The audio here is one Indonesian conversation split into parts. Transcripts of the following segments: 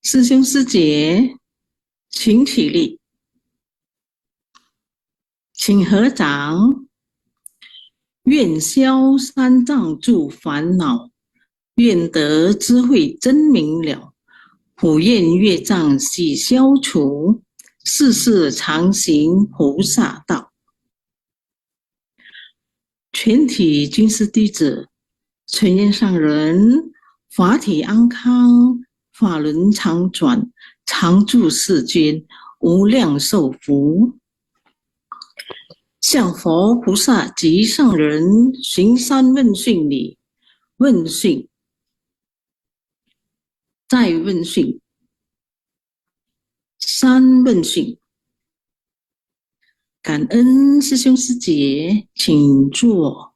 师兄师姐，请起立，请合掌。愿消三障诸烦恼，愿得智慧真明了。普愿业障悉消除，世世常行菩萨道。全体军师弟子，纯愿上人法体安康，法轮常转，常住世间，无量寿福。向佛菩萨及上人行三问讯礼，问讯，再问讯，三问讯。感恩师兄师姐，请坐。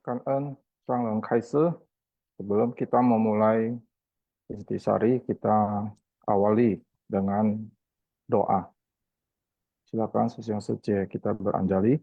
感恩上人开示. Sebelum kita memulai intisari, kita awali dengan doa. Silakan session saja kita beranjali.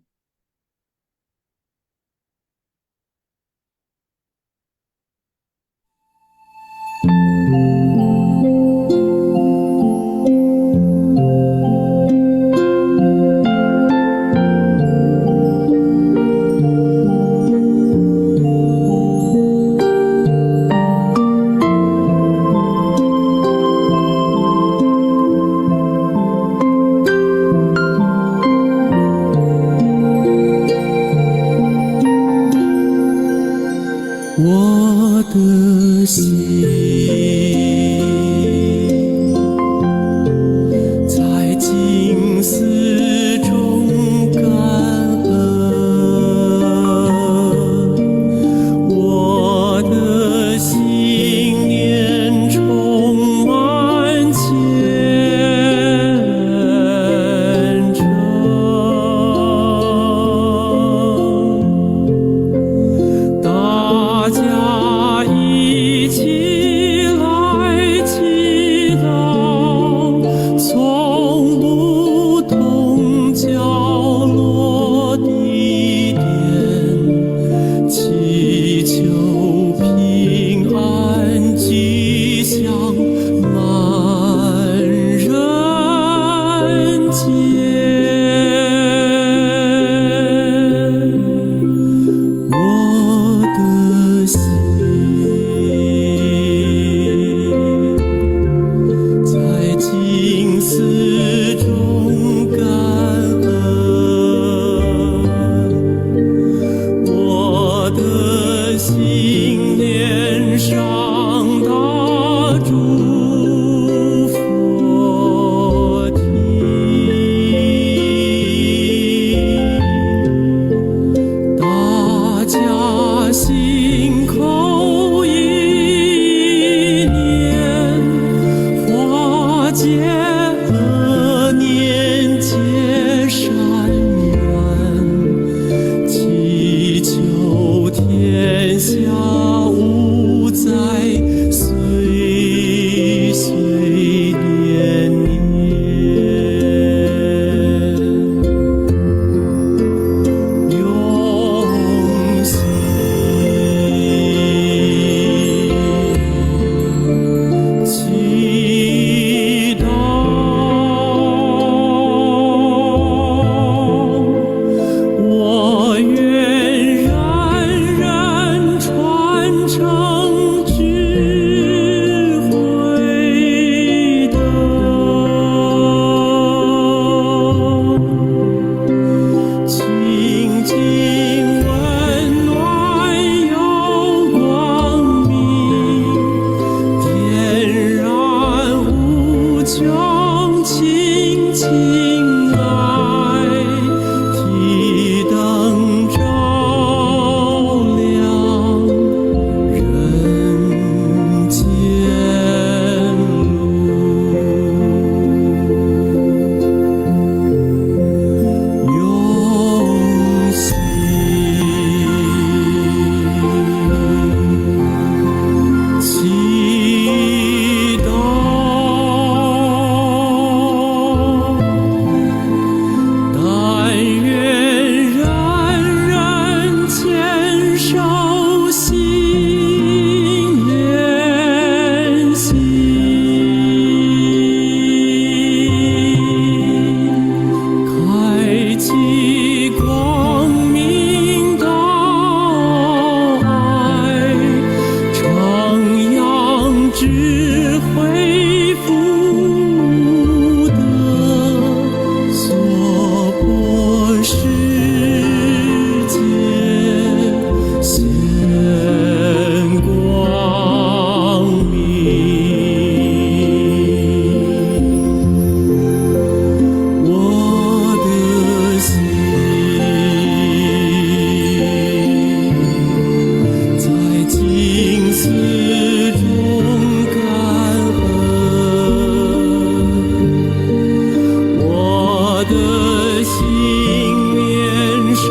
的心面上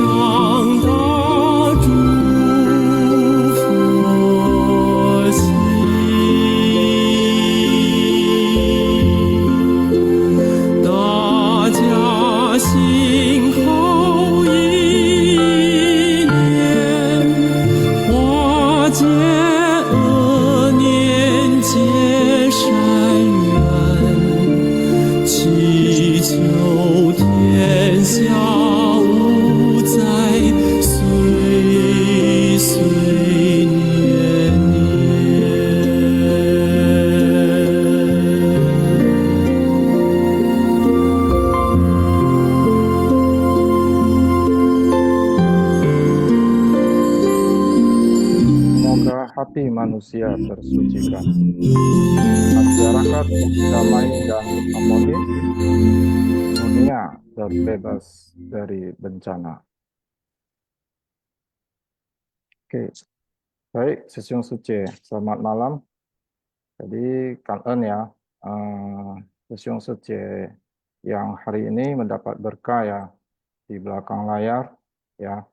大诸佛心，大家心口意念，化解恶念，结善缘，祈求天下无灾，岁岁年Semoga hati manusia tersucikan, masyarakat damai dan harmonis, dunia terbebas dari bencana. Oke, baik, Sesiung Suci, selamat malam. Jadi, kangen ya, Sesiung Suci yang hari ini mendapat berkah ya di belakang layar, ya,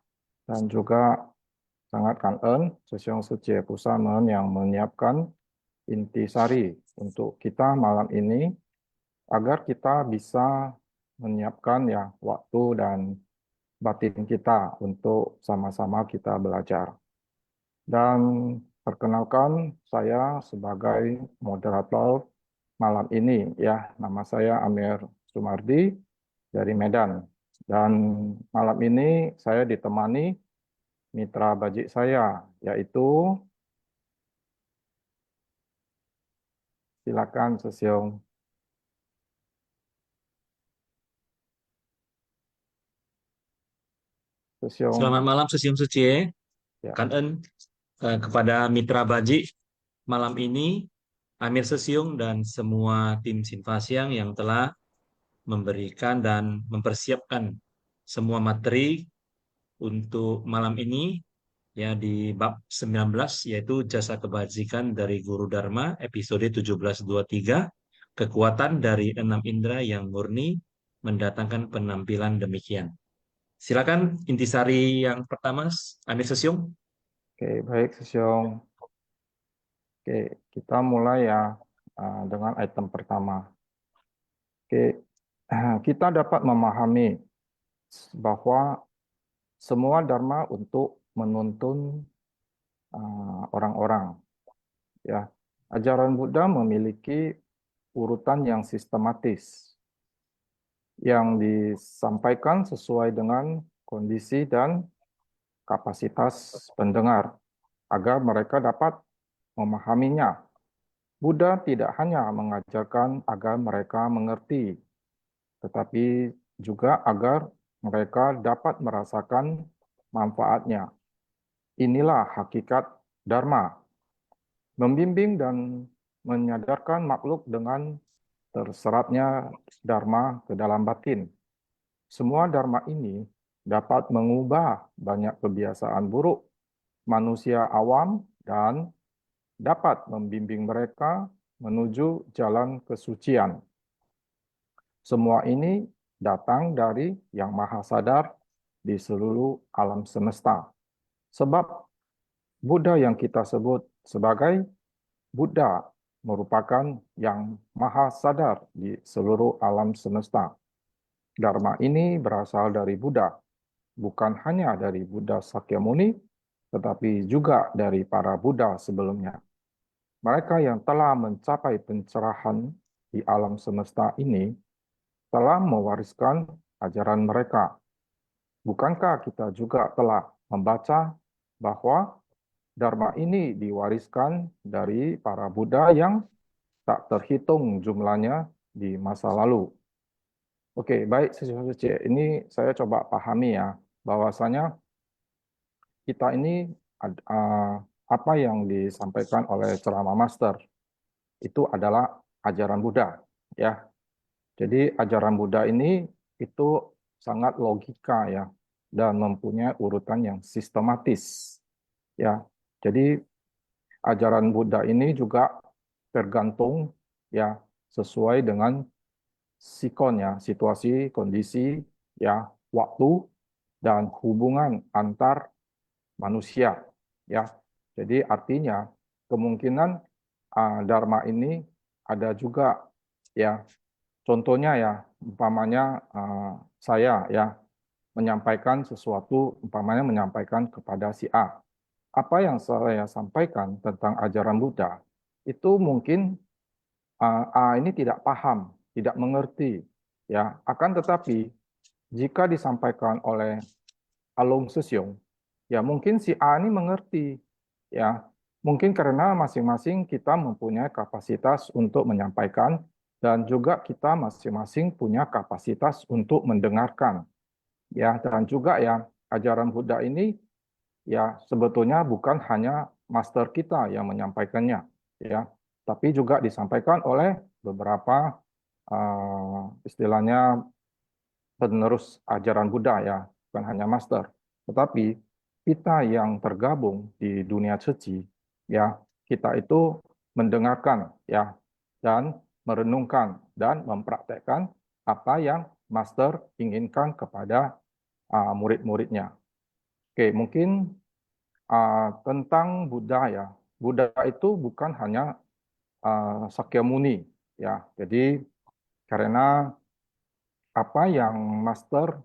dan juga sangat kangen Sesiung Suci Pusamen yang menyiapkan intisari untuk kita malam ini agar kita bisa menyiapkan ya waktu dan batin kita untuk sama-sama kita belajar. Dan perkenalkan saya sebagai moderator malam ini ya, nama saya Amir Sumardi dari Medan. Dan malam ini saya ditemani mitra bajik saya, yaitu silakan Sesiung. Sesiung. Selamat malam Sesiung Suci. Ya. Kangen kepada Mitra Baji malam ini, Amir Sesiung dan semua tim Sinfasiang yang telah memberikan dan mempersiapkan semua materi untuk malam ini ya di bab 19 yaitu jasa kebajikan dari Guru Dharma episode 1723, kekuatan dari 6 indera yang murni mendatangkan penampilan demikian. Silakan intisari yang pertama, Amir Sesiung. Oke, baik Sesiung. Oke, kita mulai ya dengan item pertama. Oke, kita dapat memahami bahwa semua dharma untuk menuntun orang-orang. Ya, ajaran Buddha memiliki urutan yang sistematis yang disampaikan sesuai dengan kondisi dan kapasitas pendengar agar mereka dapat memahaminya. Buddha tidak hanya mengajarkan agar mereka mengerti, tetapi juga agar mereka dapat merasakan manfaatnya. Inilah hakikat Dharma, membimbing dan menyadarkan makhluk dengan terserapnya Dharma ke dalam batin. Semua Dharma ini dapat mengubah banyak kebiasaan buruk manusia awam dan dapat membimbing mereka menuju jalan kesucian. Semua ini datang dari Yang Maha Sadar di seluruh alam semesta. Sebab Buddha yang kita sebut sebagai Buddha merupakan Yang Maha Sadar di seluruh alam semesta. Dharma ini berasal dari Buddha, bukan hanya dari Buddha Sakyamuni, tetapi juga dari para Buddha sebelumnya. Mereka yang telah mencapai pencerahan di alam semesta ini telah mewariskan ajaran mereka. Bukankah kita juga telah membaca bahwa Dharma ini diwariskan dari para Buddha yang tak terhitung jumlahnya di masa lalu. Oke, baik Sesiung Suci. Ini saya coba pahami ya, bahwasanya kita ini apa yang disampaikan oleh ceramah master itu adalah ajaran Buddha, ya. Jadi ajaran Buddha ini itu sangat logika ya dan mempunyai urutan yang sistematis, ya. Jadi ajaran Buddha ini juga tergantung ya sesuai dengan sikon ya, situasi, kondisi, ya, waktu, dan hubungan antar manusia. Ya, jadi artinya kemungkinan dharma ini ada juga ya. Contohnya ya, umpamanya saya ya menyampaikan sesuatu, umpamanya menyampaikan kepada si A. Apa yang saya sampaikan tentang ajaran Buddha itu mungkin A ini tidak paham, tidak mengerti, ya. Akan tetapi jika disampaikan oleh Along Sesyong, ya mungkin si A ini mengerti, ya. Mungkin karena masing-masing kita mempunyai kapasitas untuk menyampaikan dan juga kita masing-masing punya kapasitas untuk mendengarkan, ya. Dan juga ya ajaran Buddha ini ya sebetulnya bukan hanya master kita yang menyampaikannya, ya, tapi juga disampaikan oleh beberapa istilahnya penerus ajaran Buddha ya, bukan hanya master. Tetapi kita yang tergabung di dunia suci, ya, kita itu mendengarkan ya dan merenungkan dan mempraktekkan apa yang master inginkan kepada murid-muridnya. Oke, mungkin tentang Buddha ya. Buddha itu bukan hanya Sakyamuni ya. Jadi karena apa yang Master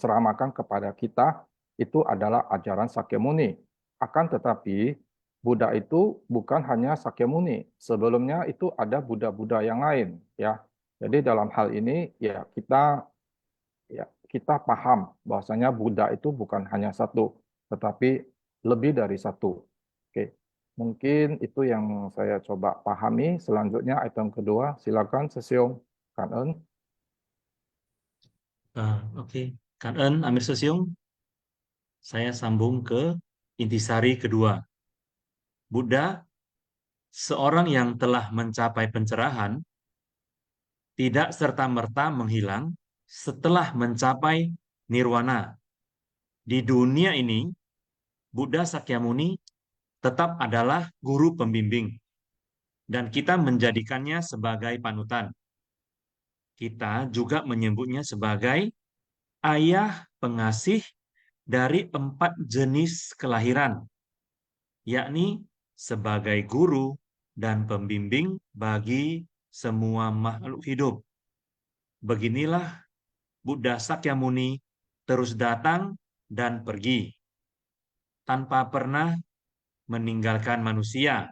ceramahkan kepada kita itu adalah ajaran Sakyamuni. Akan tetapi Buddha itu bukan hanya Sakyamuni. Sebelumnya itu ada Buddha-Buddha yang lain ya. Jadi dalam hal ini ya kita paham bahwasanya Buddha itu bukan hanya satu, tetapi lebih dari satu. Oke, mungkin itu yang saya coba pahami. Selanjutnya item kedua, silakan Sesyong, Kan-eun. Oke. Kan-eun, Amir Sesyung, saya sambung ke intisari kedua. Buddha, seorang yang telah mencapai pencerahan, tidak serta-merta menghilang setelah mencapai nirwana. Di dunia ini, Buddha Sakyamuni tetap adalah guru pembimbing, dan kita menjadikannya sebagai panutan. Kita juga menyebutnya sebagai ayah pengasih dari 4 jenis kelahiran, yakni sebagai guru dan pembimbing bagi semua makhluk hidup. Beginilah Buddha Sakyamuni terus datang dan pergi, tanpa pernah meninggalkan manusia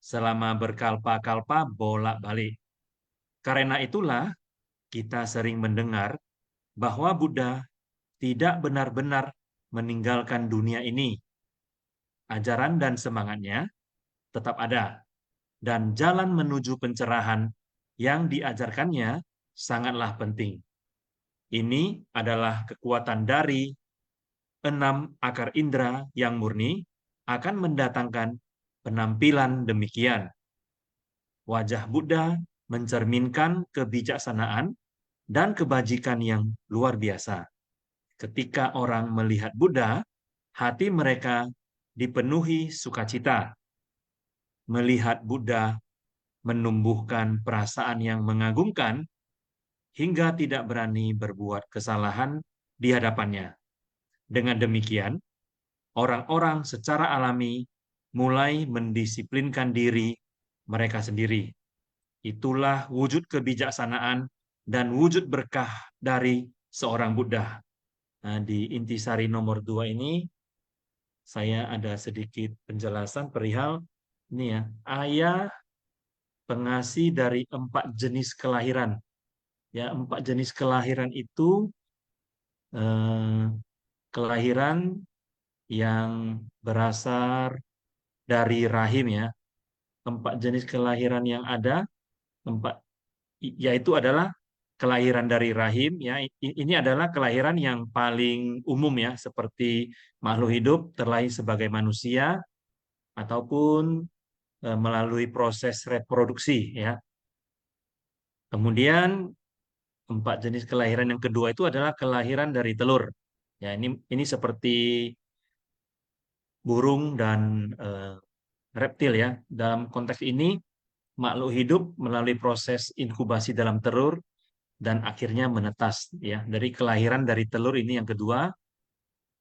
selama berkalpa-kalpa bolak-balik. Karena itulah kita sering mendengar bahwa Buddha tidak benar-benar meninggalkan dunia ini. Ajaran dan semangatnya tetap ada, dan jalan menuju pencerahan yang diajarkannya sangatlah penting. Ini adalah kekuatan dari 6 akar indera yang murni akan mendatangkan penampilan demikian. Wajah Buddha mencerminkan kebijaksanaan dan kebajikan yang luar biasa. Ketika orang melihat Buddha, hati mereka dipenuhi sukacita. Melihat Buddha menumbuhkan perasaan yang mengagumkan hingga tidak berani berbuat kesalahan di hadapannya. Dengan demikian, orang-orang secara alami mulai mendisiplinkan diri mereka sendiri. Itulah wujud kebijaksanaan dan wujud berkah dari seorang Buddha. Nah, di intisari nomor 2 ini, saya ada sedikit penjelasan perihal ini ya, ayah pengasih dari 4 jenis kelahiran. Ya, 4 jenis kelahiran itu kelahiran yang berasal dari rahim ya. 4 jenis kelahiran yang ada, yaitu adalah kelahiran dari rahim ya. Ini adalah kelahiran yang paling umum ya, seperti makhluk hidup terlahir sebagai manusia ataupun melalui proses reproduksi ya. Kemudian 4 jenis kelahiran yang kedua itu adalah kelahiran dari telur. Ya, ini seperti burung dan reptil ya. Dalam konteks ini makhluk hidup melalui proses inkubasi dalam telur dan akhirnya menetas ya. Dari kelahiran dari telur ini yang kedua.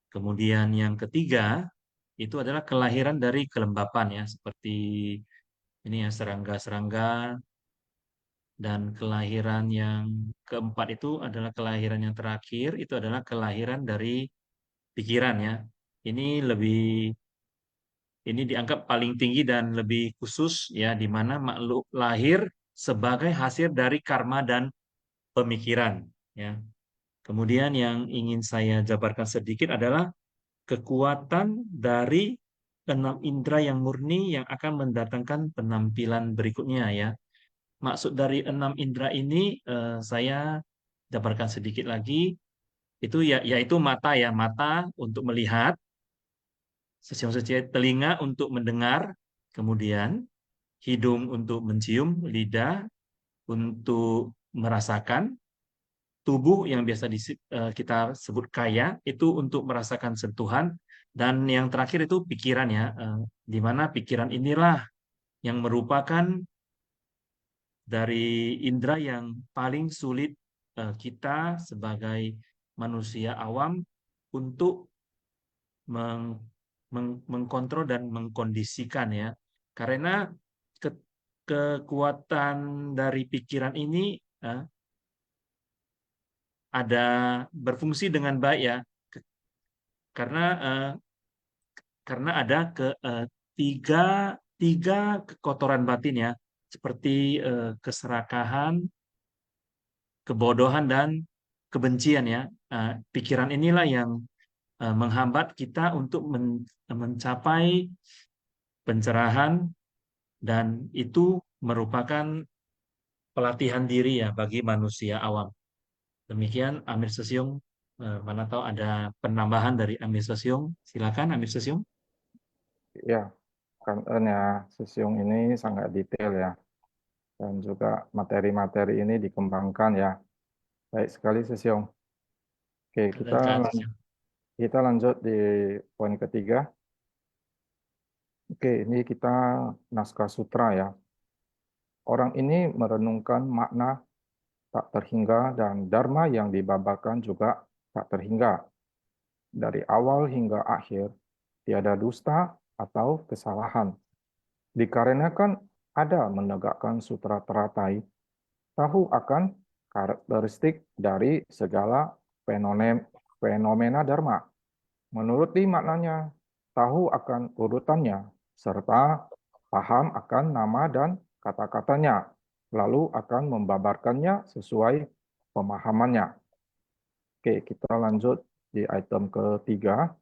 Kemudian yang ketiga itu adalah kelahiran dari kelembapan ya, seperti ini ya serangga-serangga, dan kelahiran yang keempat itu adalah kelahiran yang terakhir, itu adalah kelahiran dari pikiran ya. Ini lebih ini dianggap paling tinggi dan lebih khusus ya, di mana makhluk lahir sebagai hasil dari karma dan pemikiran ya. Kemudian yang ingin saya jabarkan sedikit adalah kekuatan dari 6 indera yang murni yang akan mendatangkan penampilan berikutnya ya. Maksud dari 6 indera ini saya jabarkan sedikit lagi, itu ya, yaitu mata ya, mata untuk melihat, telinga untuk mendengar, kemudian hidung untuk mencium, lidah untuk merasakan, tubuh yang biasa kita sebut kaya itu untuk merasakan sentuhan, dan yang terakhir itu pikiran ya, di mana pikiran inilah yang merupakan dari indera yang paling sulit kita sebagai manusia awam untuk mengkontrol dan mengkondisikan ya, karena kekuatan dari pikiran ini ada berfungsi dengan baik ya, karena ada tiga kekotoran batin ya, seperti keserakahan, kebodohan, dan kebencian ya. Pikiran inilah yang menghambat kita untuk mencapai pencerahan, dan itu merupakan pelatihan diri ya bagi manusia awam. Demikian Amir Sesiung. Mana tahu ada penambahan dari Amir Sesiung. Silakan Amir Sesiung. Ya, karena Sesiung ini sangat detail ya, dan juga materi-materi ini dikembangkan ya. Baik sekali Sesiung. Oke, Silakan, Sesiung. kita lanjut di poin ketiga. Oke, ini kita naskah sutra ya. Orang ini merenungkan makna tak terhingga dan dharma yang dibabarkan juga tak terhingga. Dari awal hingga akhir, tiada dusta atau kesalahan. Dikarenakan ada menegakkan sutra teratai, tahu akan karakteristik dari segala fenomena dharma, menuruti maknanya, tahu akan urutannya, serta paham akan nama dan kata-katanya, lalu akan membabarkannya sesuai pemahamannya. Oke, kita lanjut di item ketiga.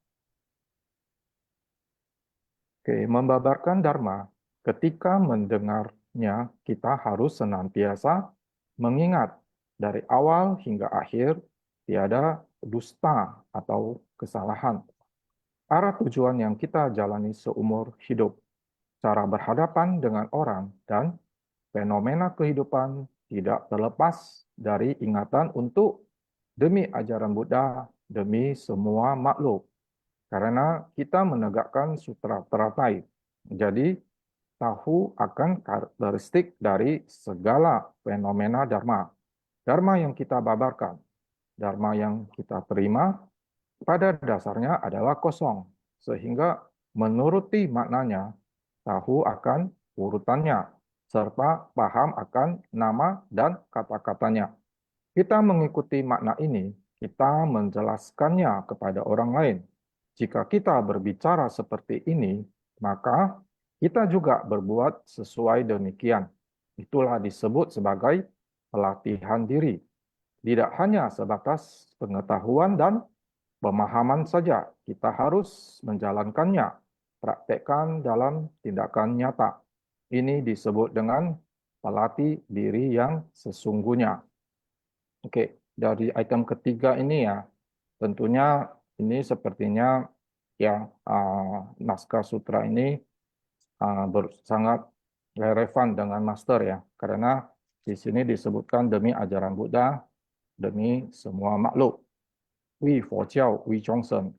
Oke, membabarkan dharma. Ketika mendengarnya, kita harus senantiasa mengingat dari awal hingga akhir tiada dusta atau kesalahan. Arah tujuan yang kita jalani seumur hidup, cara berhadapan dengan orang, dan fenomena kehidupan tidak terlepas dari ingatan untuk demi ajaran Buddha, demi semua makhluk. Karena kita menegakkan sutra teratai, jadi tahu akan karakteristik dari segala fenomena dharma. Dharma yang kita babarkan, dharma yang kita terima, pada dasarnya adalah kosong, sehingga menuruti maknanya, tahu akan urutannya, serta paham akan nama dan kata-katanya. Kita mengikuti makna ini, kita menjelaskannya kepada orang lain. Jika kita berbicara seperti ini, maka kita juga berbuat sesuai demikian. Itulah disebut sebagai pelatihan diri. Tidak hanya sebatas pengetahuan dan pemahaman saja, kita harus menjalankannya, praktekkan dalam tindakan nyata. Ini disebut dengan pelatih diri yang sesungguhnya. Oke, dari item ketiga ini ya, tentunya ini sepertinya yang naskah sutra ini sangat relevan dengan master ya, karena di sini disebutkan demi ajaran Buddha, demi semua makhluk. Wi Fo Chiao, Wi Chong Sen.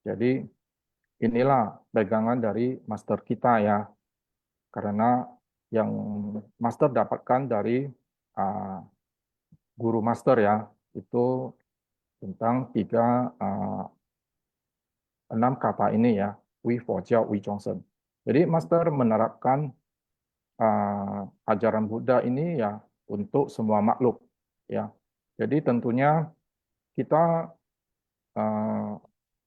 Jadi inilah pegangan dari master kita ya, karena yang master dapatkan dari guru master ya, itu tentang 6 kata ini ya, Wei Fo Jiao Wei Zhongsheng. Jadi master menerapkan ajaran Buddha ini ya untuk semua makhluk ya. Jadi tentunya kita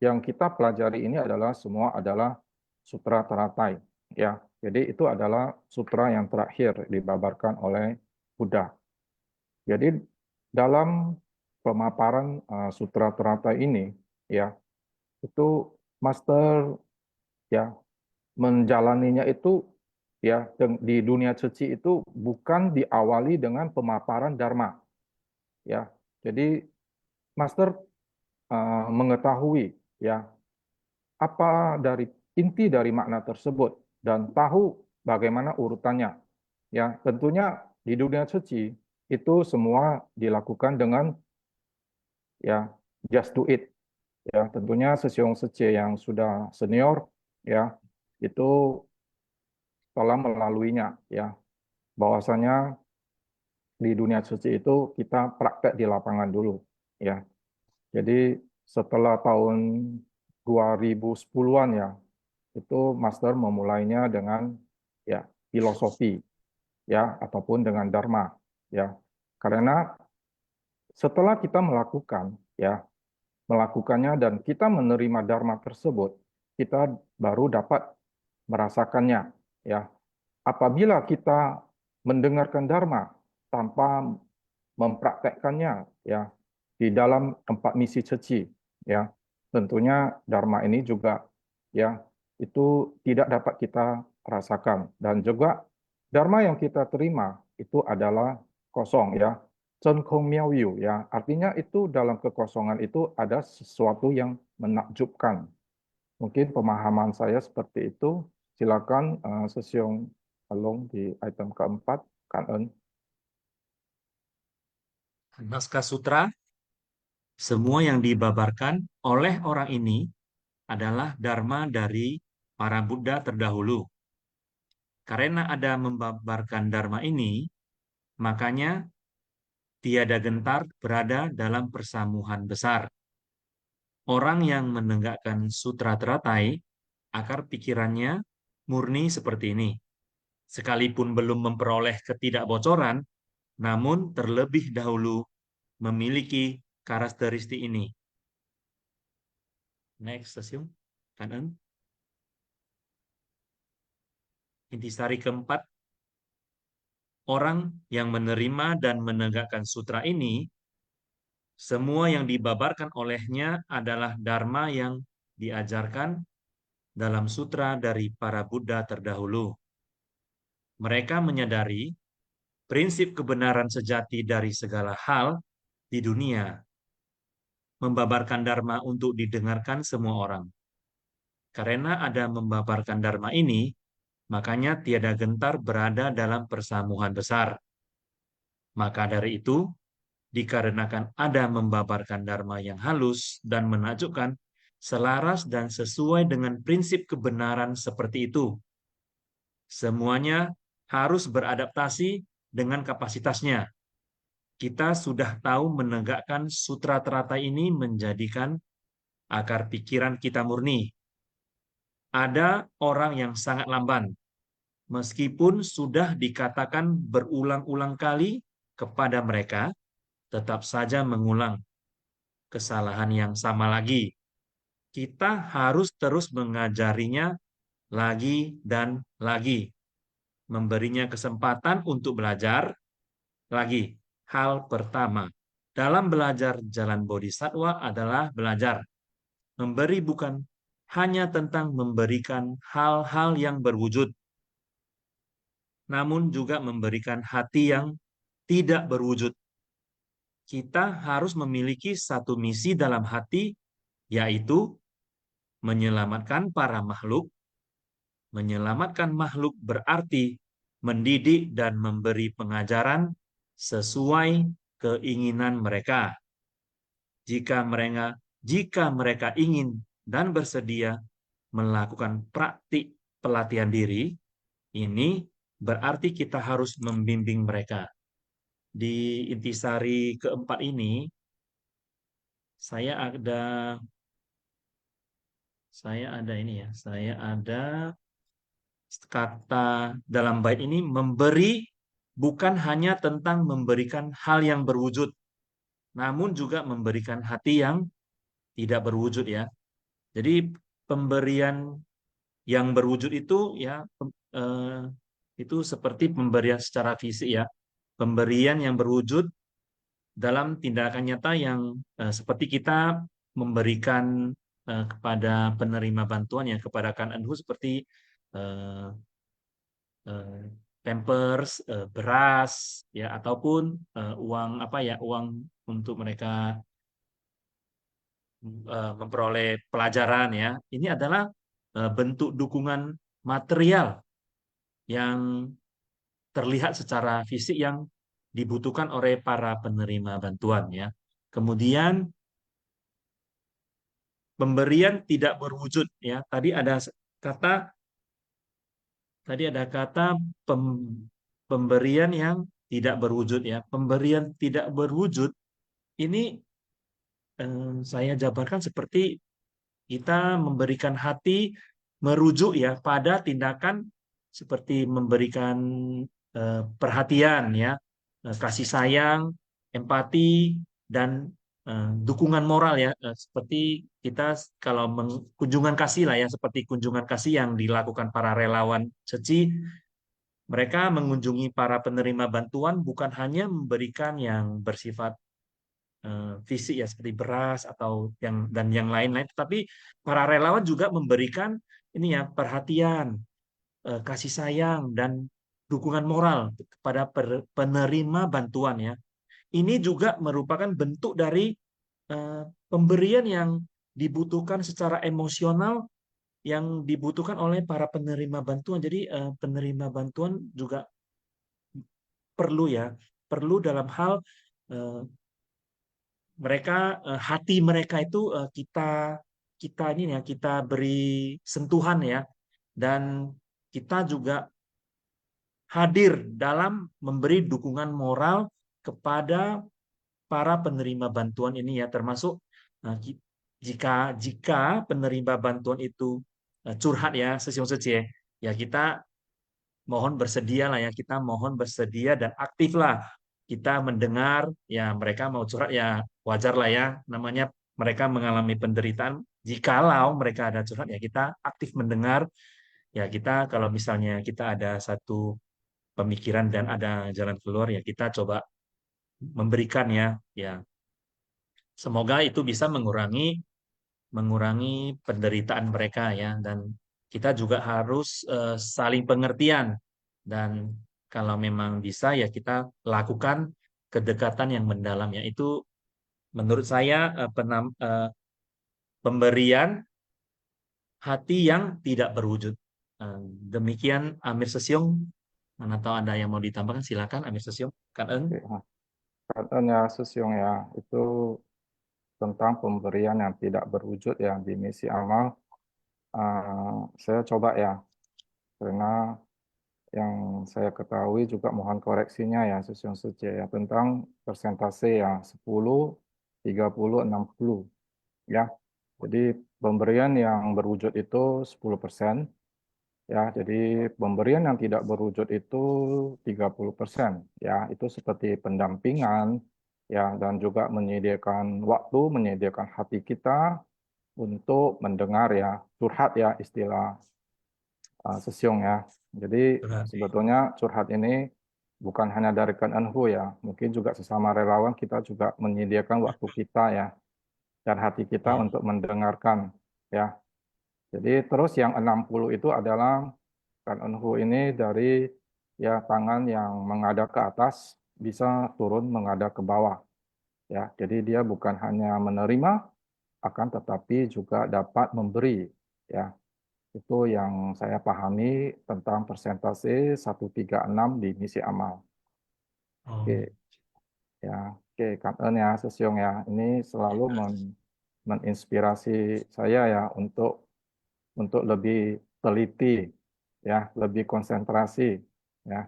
yang kita pelajari ini adalah semua adalah Sutra Teratai ya. Jadi itu adalah sutra yang terakhir dibabarkan oleh Buddha. Jadi dalam pemaparan Sutra Teratai ini ya, itu master ya menjalaninya itu ya di dunia suci itu bukan diawali dengan pemaparan dharma ya. Jadi master mengetahui ya apa dari inti dari makna tersebut dan tahu bagaimana urutannya ya. Tentunya di dunia suci itu semua dilakukan dengan ya just do it ya. Tentunya Sesiong Sece yang sudah senior ya itu telah melaluinya ya, bahwasanya di dunia suci itu kita praktek di lapangan dulu ya. Jadi setelah tahun 2010-an ya, itu master memulainya dengan ya filosofi ya ataupun dengan dharma ya. Karena setelah kita melakukannya dan kita menerima dharma tersebut, kita baru dapat merasakannya ya. Apabila kita mendengarkan dharma tanpa mempraktekkannya ya di dalam 4 misi suci ya, tentunya dharma ini juga ya itu tidak dapat kita rasakan, dan juga dharma yang kita terima itu adalah kosong ya, Chen Kong Miao Yu ya, artinya itu dalam kekosongan itu ada sesuatu yang menakjubkan. Mungkin pemahaman saya seperti itu. Silakan Sesiong Along di item keempat, Kan. Naskah sutra, semua yang dibabarkan oleh orang ini adalah dharma dari para Buddha terdahulu. Karena ada membabarkan dharma ini, makanya tiada gentar berada dalam persamuhan besar. Orang yang menegakkan sutra teratai, akar pikirannya murni seperti ini. Sekalipun belum memperoleh ketidakbocoran, namun terlebih dahulu memiliki karakteristik ini. Next, Sesiong. Kanan. Intisari keempat. Orang yang menerima dan menegakkan sutra ini, semua yang dibabarkan olehnya adalah dharma yang diajarkan dalam sutra dari para Buddha terdahulu. Mereka menyadari prinsip kebenaran sejati dari segala hal di dunia, membabarkan dharma untuk didengarkan semua orang. Karena ada membabarkan dharma ini, makanya tiada gentar berada dalam persamuhan besar. Maka dari itu, dikarenakan ada membabarkan dharma yang halus dan menakjubkan, selaras dan sesuai dengan prinsip kebenaran seperti itu, semuanya harus beradaptasi dengan kapasitasnya. Kita sudah tahu menegakkan sutra teratai ini menjadikan akar pikiran kita murni. Ada orang yang sangat lamban, meskipun sudah dikatakan berulang-ulang kali kepada mereka, tetap saja mengulang kesalahan yang sama lagi. Kita harus terus mengajarinya lagi dan lagi, memberinya kesempatan untuk belajar lagi. Hal pertama dalam belajar jalan bodhisattva adalah belajar. Memberi bukan hanya tentang memberikan hal-hal yang berwujud, namun juga memberikan hati yang tidak berwujud. Kita harus memiliki satu misi dalam hati, yaitu menyelamatkan para makhluk. Menyelamatkan makhluk berarti mendidik dan memberi pengajaran sesuai keinginan mereka. Jika mereka ingin dan bersedia melakukan praktik pelatihan diri, ini berarti kita harus membimbing mereka. di intisari keempat ini saya ada ini ya, saya ada kata dalam bait ini memberi bukan hanya tentang memberikan hal yang berwujud, namun juga memberikan hati yang tidak berwujud ya. Jadi pemberian yang berwujud itu ya itu seperti pemberian secara fisik ya. Pemberian yang berwujud dalam tindakan nyata yang seperti kita memberikan kepada penerima bantuan ya, kepada KNU seperti eh, eh, pampers, beras ya, ataupun uang apa ya, uang untuk mereka memperoleh pelajaran ya. Ini adalah bentuk dukungan material yang terlihat secara fisik yang dibutuhkan oleh para penerima bantuan ya. Kemudian pemberian tidak berwujud ya. Kata kata pemberian yang tidak berwujud ya. Pemberian tidak berwujud ini saya jabarkan seperti kita memberikan hati merujuk ya pada tindakan seperti memberikan perhatian ya, kasih sayang, empati dan dukungan moral ya, seperti kita kalau kunjungan kasih lah ya, seperti kunjungan kasih yang dilakukan para relawan SECI. Mereka mengunjungi para penerima bantuan bukan hanya memberikan yang bersifat fisik ya seperti beras atau yang lain-lain, tetapi para relawan juga memberikan ini ya perhatian, kasih sayang dan dukungan moral kepada penerima bantuan ya. Ini juga merupakan bentuk dari pemberian yang dibutuhkan secara emosional yang dibutuhkan oleh para penerima bantuan. Jadi penerima bantuan juga perlu dalam hal hati mereka itu kita ini ya, kita beri sentuhan ya, dan kita juga hadir dalam memberi dukungan moral kepada para penerima bantuan ini ya, termasuk jika penerima bantuan itu curhat ya, ya kita mohon bersedia lah ya, kita mohon bersedia dan aktif lah kita mendengar ya, mereka mau curhat ya wajar lah ya, namanya mereka mengalami penderitaan. Jikalau mereka ada curhat ya kita aktif mendengar ya, kita kalau misalnya kita ada satu pemikiran dan ada jalan keluar ya kita coba memberikan ya, semoga itu bisa mengurangi penderitaan mereka ya, dan kita juga harus saling pengertian, dan kalau memang bisa ya kita lakukan kedekatan yang mendalam ya. Itu menurut saya pemberian hati yang tidak berwujud. Demikian Amir Sesyong. Mana tahu ada yang mau ditambahkan, silakan Amir Sesyong. Kan Eng. Katanya Susyong ya, itu tentang pemberian yang tidak berwujud ya di misi amal. Saya coba ya, karena yang saya ketahui juga mohon koreksinya ya Susyong Suce ya, tentang persentase ya 10, 30, 60 ya. Jadi pemberian yang berwujud itu 10%. Ya, jadi pemberian yang tidak berwujud itu 30%. Ya, itu seperti pendampingan ya, dan juga menyediakan waktu, menyediakan hati kita untuk mendengar ya, curhat ya istilah Sesyong ya. Jadi sebetulnya curhat ini bukan hanya dari KNU ya, mungkin juga sesama relawan kita juga menyediakan waktu kita ya dan hati kita Ya. untuk mendengarkan ya. Jadi terus yang 60 itu adalah KNU ini dari ya tangan yang menghadap ke atas bisa turun menghadap ke bawah ya. Jadi dia bukan hanya menerima akan tetapi juga dapat memberi ya. Itu yang saya pahami tentang persentase 136 di misi amal. Oh. Oke ya. Oke, Kak ya Sesyong ya. Ini selalu menginspirasi saya ya untuk lebih teliti ya, lebih konsentrasi ya.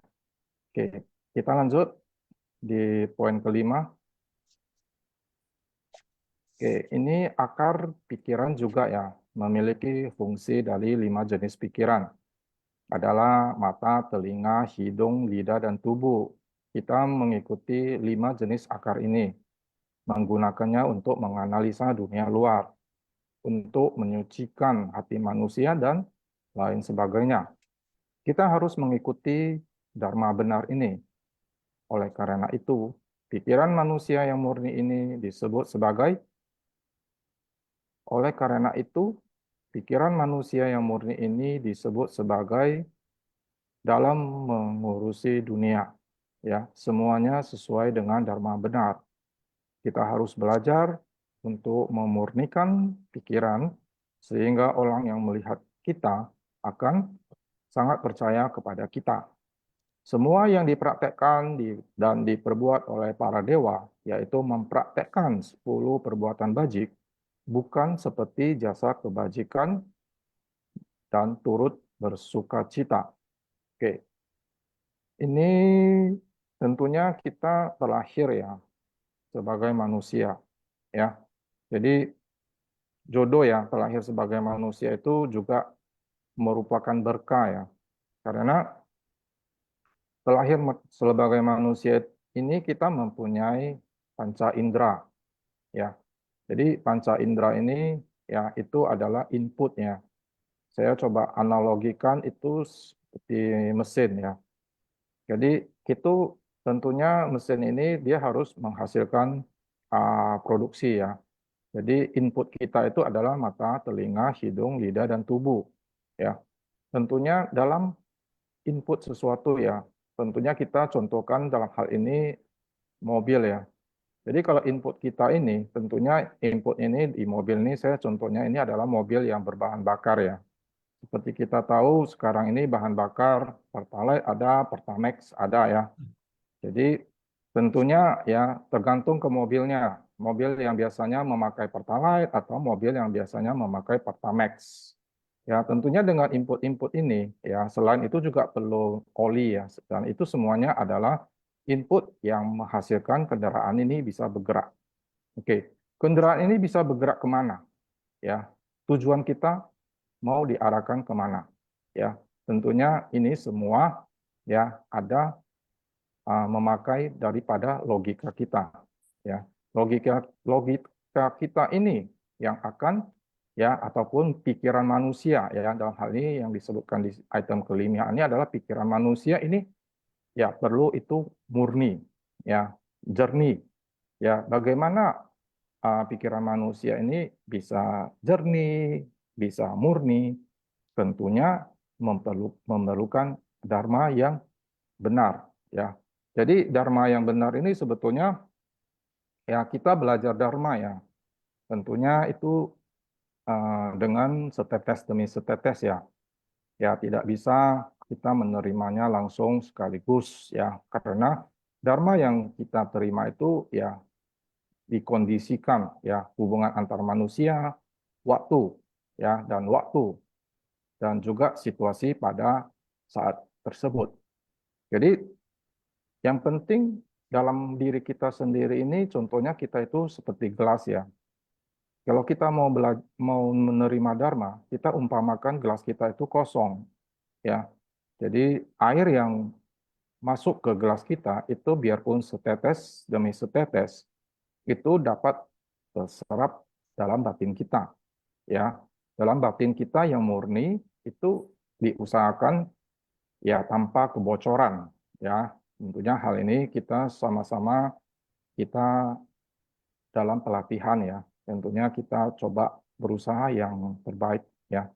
Oke, kita lanjut. di poin kelima. Oke, ini akar pikiran juga ya, memiliki fungsi dari 5 jenis pikiran. Adalah mata, telinga, hidung, lidah, dan tubuh. Kita mengikuti 5 jenis akar ini, menggunakannya untuk menganalisa dunia luar, untuk menyucikan hati manusia, dan lain sebagainya. Kita harus mengikuti dharma benar ini. Oleh karena itu, pikiran manusia yang murni ini disebut sebagai Oleh karena itu, pikiran manusia yang murni ini disebut sebagai dalam mengurusi dunia. Ya, semuanya sesuai dengan dharma benar. Kita harus belajar untuk memurnikan pikiran sehingga orang yang melihat kita akan sangat percaya kepada kita. Semua yang dipraktekkan dan diperbuat oleh para dewa, yaitu mempraktekkan 10 perbuatan bajik, bukan seperti jasa kebajikan dan turut bersuka cita. Oke, ini tentunya kita terlahir ya sebagai manusia ya. Jadi jodoh ya terlahir sebagai manusia itu juga merupakan berkah ya. Karena terlahir sebagai manusia ini kita mempunyai panca indera ya. Jadi panca indera ini ya itu adalah inputnya. Saya coba analogikan itu seperti mesin ya. Jadi itu tentunya mesin ini dia harus menghasilkan produksi ya. Jadi input kita itu adalah mata, telinga, hidung, lidah, dan tubuh ya. Tentunya dalam input sesuatu ya. Tentunya kita contohkan dalam hal ini mobil ya. Jadi kalau input kita ini, tentunya input ini di mobil ini saya contohnya ini adalah mobil yang berbahan bakar ya. Seperti kita tahu sekarang ini bahan bakar Pertalite ada, Pertamax ada ya. Jadi tentunya ya tergantung ke mobilnya. Mobil yang biasanya memakai Pertalite atau mobil yang biasanya memakai Pertamax. Ya tentunya dengan input-input ini ya selain itu juga perlu oli ya. Dan itu semuanya adalah input yang menghasilkan kendaraan ini bisa bergerak. Oke, kendaraan ini bisa bergerak kemana? Ya, tujuan kita mau diarahkan kemana? Ya, tentunya ini semua ya ada memakai daripada logika kita. Ya, logika kita ini yang akan ya ataupun pikiran manusia ya dalam hal ini yang disebutkan di item kelima ini adalah pikiran manusia ini ya perlu itu murni ya jernih ya bagaimana pikiran manusia ini bisa jernih bisa murni tentunya memerlukan dharma yang benar ya. Jadi dharma yang benar ini sebetulnya ya kita belajar dharma ya. Tentunya itu dengan setetes demi setetes ya. Ya tidak bisa kita menerimanya langsung sekaligus ya karena dharma yang kita terima itu ya dikondisikan ya hubungan antar manusia, waktu ya dan juga situasi pada saat tersebut. Jadi yang penting dalam diri kita sendiri ini contohnya kita itu seperti gelas ya. Kalau kita mau menerima dharma, kita umpamakan gelas kita itu kosong ya. Jadi air yang masuk ke gelas kita itu biarpun setetes demi setetes itu dapat terserap dalam batin kita ya. Dalam batin kita yang murni itu diusahakan ya tanpa kebocoran ya. Tentunya hal ini kita sama-sama kita dalam pelatihan ya. Tentunya kita coba berusaha yang terbaik ya.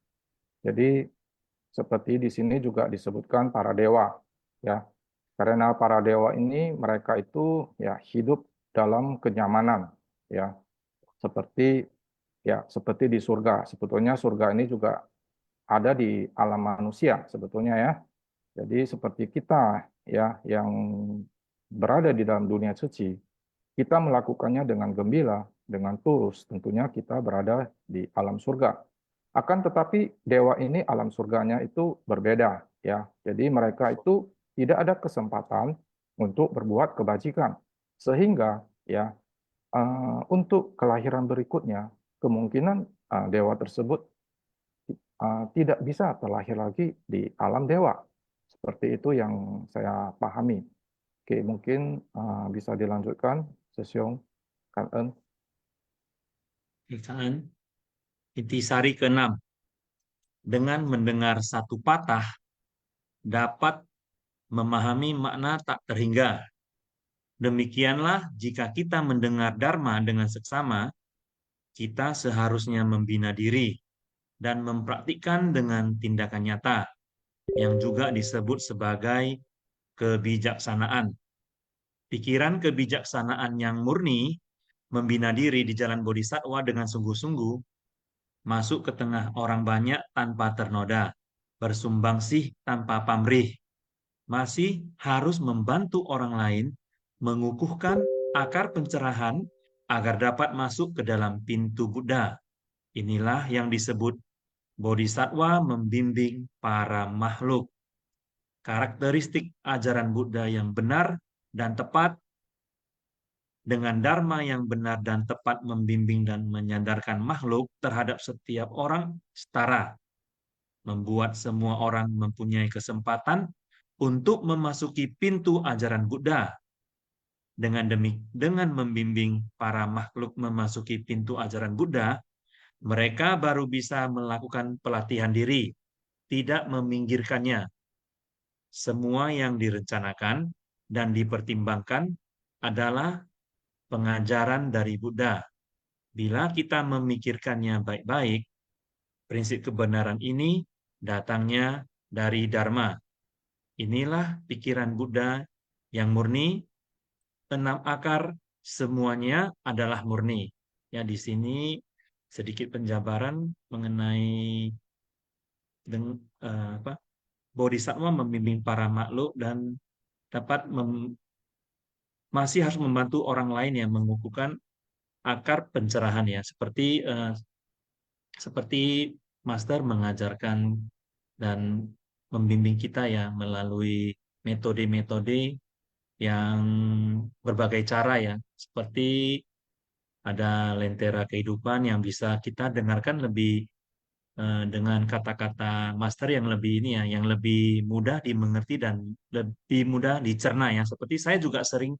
Jadi seperti di sini juga disebutkan para dewa ya. Karena para dewa ini mereka itu ya hidup dalam kenyamanan ya. Seperti di surga. Sebetulnya surga ini juga ada di alam manusia sebetulnya ya. Jadi seperti kita ya yang berada di dalam dunia suci, kita melakukannya dengan gembira, dengan tulus, tentunya kita berada di alam surga. Akan tetapi dewa ini alam surganya itu berbeda ya. Jadi mereka itu tidak ada kesempatan untuk berbuat kebajikan. Sehingga ya untuk kelahiran berikutnya kemungkinan dewa tersebut tidak bisa terlahir lagi di alam dewa. Seperti itu yang saya pahami. Oke, mungkin bisa dilanjutkan, Sesyong, Kang En. Siksaan. Intisari ke-6. Dengan mendengar satu patah, dapat memahami makna tak terhingga. Demikianlah jika kita mendengar Dharma dengan seksama, kita seharusnya membina diri dan mempraktikkan dengan tindakan nyata, yang juga disebut sebagai kebijaksanaan. Pikiran kebijaksanaan yang murni, membina diri di jalan bodhisattva dengan sungguh-sungguh, masuk ke tengah orang banyak tanpa ternoda, bersumbangsih tanpa pamrih, masih harus membantu orang lain mengukuhkan akar pencerahan agar dapat masuk ke dalam pintu Buddha. Inilah yang disebut bodhisattva membimbing para makhluk. Karakteristik ajaran Buddha yang benar dan tepat dengan dharma yang benar dan tepat membimbing dan menyadarkan makhluk terhadap setiap orang setara, membuat semua orang mempunyai kesempatan untuk memasuki pintu ajaran Buddha. Dengan membimbing para makhluk memasuki pintu ajaran Buddha, mereka baru bisa melakukan pelatihan diri, tidak meminggirkannya. Semua yang direncanakan dan dipertimbangkan adalah pengajaran dari Buddha. Bila kita memikirkannya baik-baik, prinsip kebenaran ini datangnya dari Dharma. Inilah pikiran Buddha yang murni. 6 akar semuanya adalah murni. Ya, di sini sedikit penjabaran mengenai bodhisattva membimbing para makhluk dan dapat masih harus membantu orang lain yang mengukuhkan akar pencerahan ya, seperti Master mengajarkan dan membimbing kita ya melalui metode-metode yang berbagai cara ya, seperti ada lentera kehidupan yang bisa kita dengarkan lebih dengan kata-kata Master yang lebih ini ya, yang lebih mudah dimengerti dan lebih mudah dicerna ya. Seperti saya juga sering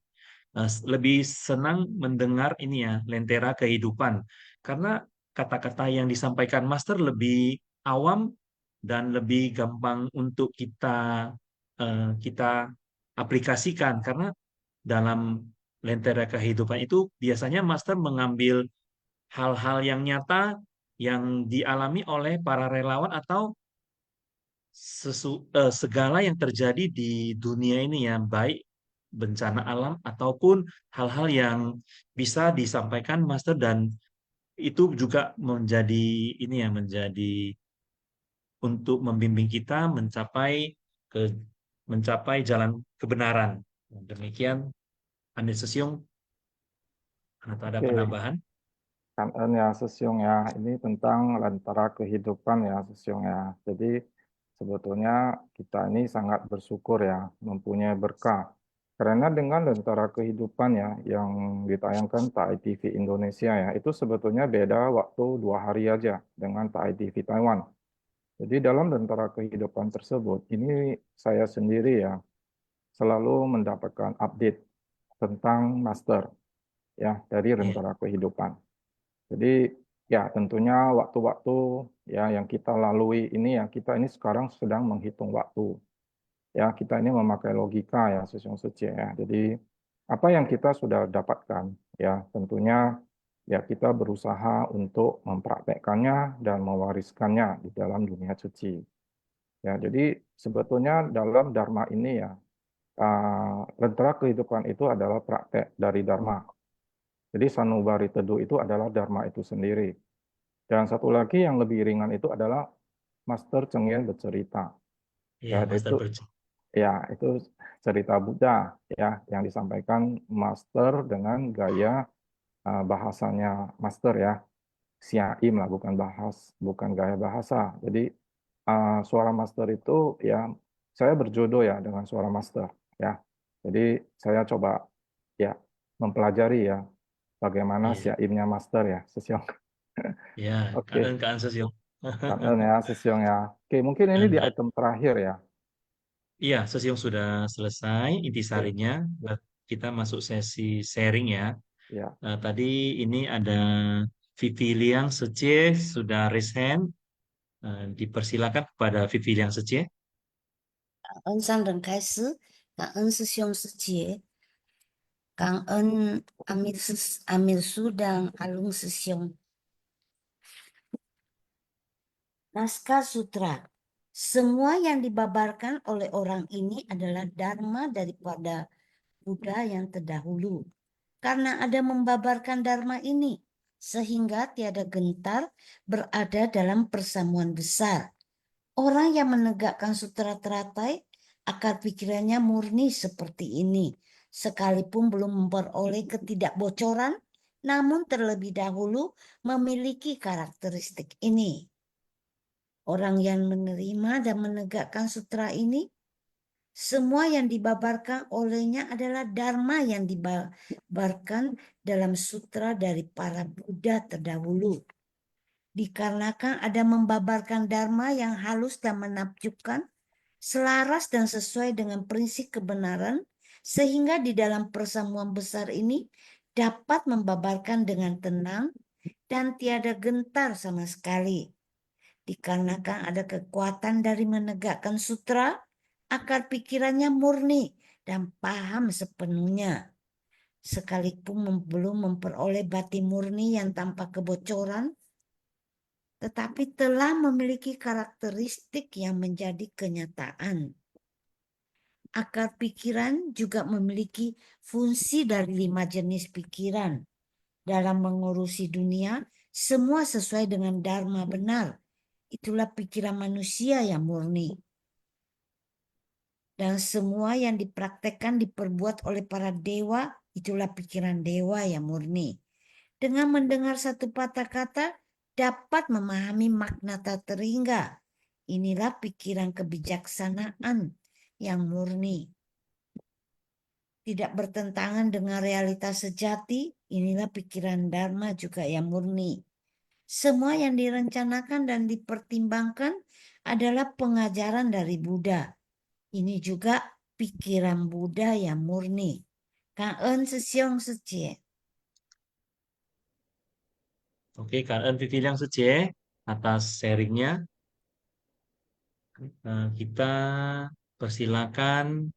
lebih senang mendengar ini ya, lentera kehidupan, karena kata-kata yang disampaikan Master lebih awam dan lebih gampang untuk kita aplikasikan, karena dalam lentera kehidupan itu biasanya Master mengambil hal-hal yang nyata yang dialami oleh para relawan atau segala yang terjadi di dunia ini ya, baik bencana alam ataupun hal-hal yang bisa disampaikan Master, dan itu juga menjadi ini ya, menjadi untuk membimbing kita mencapai jalan kebenaran. Demikian Andi Sesyong, atau ada Oke, penambahan? Kang En ya, Sesyong ya. Ini tentang lentera kehidupan ya, Sesyong ya. Jadi sebetulnya kita ini sangat bersyukur ya, mempunyai berkah. Karena dengan lentera kehidupan ya, yang ditayangkan TAI TV Indonesia ya, itu sebetulnya beda waktu 2 hari aja dengan TAI TV Taiwan. Jadi dalam lentera kehidupan tersebut, ini saya sendiri ya, selalu mendapatkan update tentang Master ya, dari Ya, lentera kehidupan. Jadi ya tentunya waktu-waktu ya yang kita lalui ini ya, kita ini sekarang sedang menghitung waktu. Ya, kita ini memakai logika ya, Sesyong Suci ya. Jadi apa yang kita sudah dapatkan ya, tentunya ya kita berusaha untuk mempraktekkannya dan mewariskannya di dalam dunia suci. Ya, jadi sebetulnya dalam Dharma ini ya, lentera kehidupan itu adalah praktek dari Dharma. Jadi sanubari teduh itu adalah Dharma itu sendiri. Dan satu lagi yang lebih ringan itu adalah Master Cheng bercerita. ya Ya, Master itu itu cerita Buddha ya yang disampaikan Master dengan gaya bahasanya Master ya. Siaim lah, bukan gaya bahasa. Jadi suara Master itu ya, saya berjodoh ya dengan suara Master ya. Jadi saya coba ya mempelajari ya bagaimana Iya, siaimnya master ya, Sesyong. ya, Oke, Kak Sesiong. kangen ya Sesyong ya. Oke, mungkin ini di Kak, item terakhir ya. iya, Sesiong sudah selesai Oke, intisarinya. Kita masuk sesi sharing ya. ya. Tadi ini ada Vivi Liang Secie sudah raise hand. Dipersilakan kepada Vivi Liang Secie. 恩上人开始，感恩师兄师姐，感恩阿弥苏dan Alung 师兄。Naskah Sutra. Semua yang dibabarkan oleh orang ini adalah dharma daripada Buddha yang terdahulu. Karena ada membabarkan dharma ini, sehingga tiada gentar berada dalam persamuan besar. Orang yang menegakkan sutra teratai, akar pikirannya murni seperti ini. Sekalipun belum memperoleh ketidakbocoran, namun terlebih dahulu memiliki karakteristik ini. Orang yang menerima dan menegakkan sutra ini, semua yang dibabarkan olehnya adalah dharma yang dibabarkan dalam sutra dari para Buddha terdahulu. Dikarenakan ada membabarkan dharma yang halus dan menakjubkan, selaras dan sesuai dengan prinsip kebenaran, sehingga di dalam persamuan besar ini dapat membabarkan dengan tenang dan tiada gentar sama sekali. Dikarenakan ada kekuatan dari menegakkan sutra, akar pikirannya murni dan paham sepenuhnya. Sekalipun belum memperoleh batin murni yang tanpa kebocoran, tetapi telah memiliki karakteristik yang menjadi kenyataan. Akar pikiran juga memiliki fungsi dari 5 jenis pikiran. Dalam mengurusi dunia, semua sesuai dengan dharma benar. Itulah pikiran manusia yang murni. Dan semua yang dipraktekkan diperbuat oleh para dewa, itulah pikiran dewa yang murni. Dengan mendengar satu patah kata, dapat memahami makna tak terhingga. Inilah pikiran kebijaksanaan yang murni. Tidak bertentangan dengan realitas sejati, inilah pikiran dharma juga yang murni. Semua yang direncanakan dan dipertimbangkan adalah pengajaran dari Buddha. Ini juga pikiran Buddha yang murni. Kang En Sesiong Secie. Oke, Kak Vivi Liang Secie atas sharingnya. Kita persilakan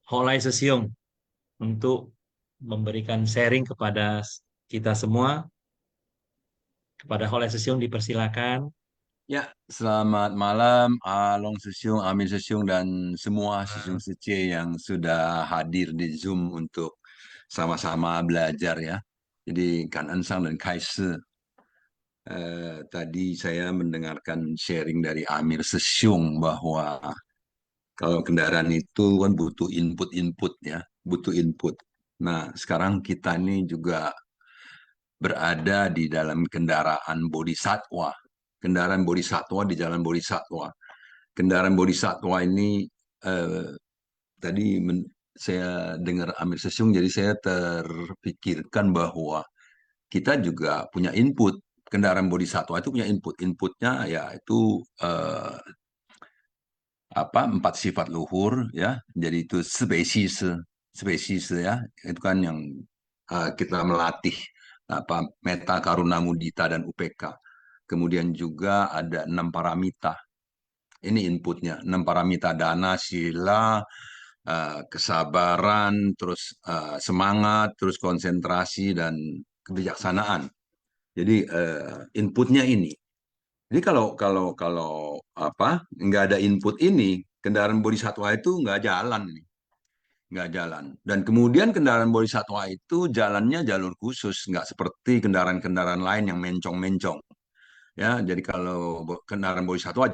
Holai Sesiong untuk memberikan sharing kepada kita semua. Kepada Holai Sesiong dipersilakan. Ya, selamat malam Along Susyung, Amin Susyung, dan semua Susyung Suci yang sudah hadir di Zoom untuk sama-sama belajar ya. Jadi Kan Ensang dan Kaise. Tadi saya mendengarkan sharing dari Amir Susyung bahwa kalau kendaraan itu kan butuh input-input ya, butuh input. Nah, sekarang kita ini juga berada di dalam kendaraan bodhisatwa. Kendaraan bodhisatwa di jalan bodhisatwa. Kendaraan bodhisatwa ini tadi saya dengar Amir Sesyung, jadi saya terpikirkan bahwa kita juga punya input. Kendaraan bodhisatwa itu punya input. Inputnya ya itu empat sifat luhur ya. Jadi itu spesies ya. Itu kan yang kita melatih meta, karuna, mudita, dan upeka. Kemudian juga ada 6 paramita. Ini inputnya, 6 paramita: dana, sila, kesabaran, terus semangat, terus konsentrasi, dan kebijaksanaan. Jadi inputnya ini. Jadi kalau nggak ada input ini, kendaraan bodhisatwa itu nggak jalan nih. Nggak jalan. Dan kemudian kendaraan bodhisatwa itu jalannya jalur khusus, nggak seperti kendaraan-kendaraan lain yang mencong-mencong. Ya, jadi kalau kendaraan bodhisatwa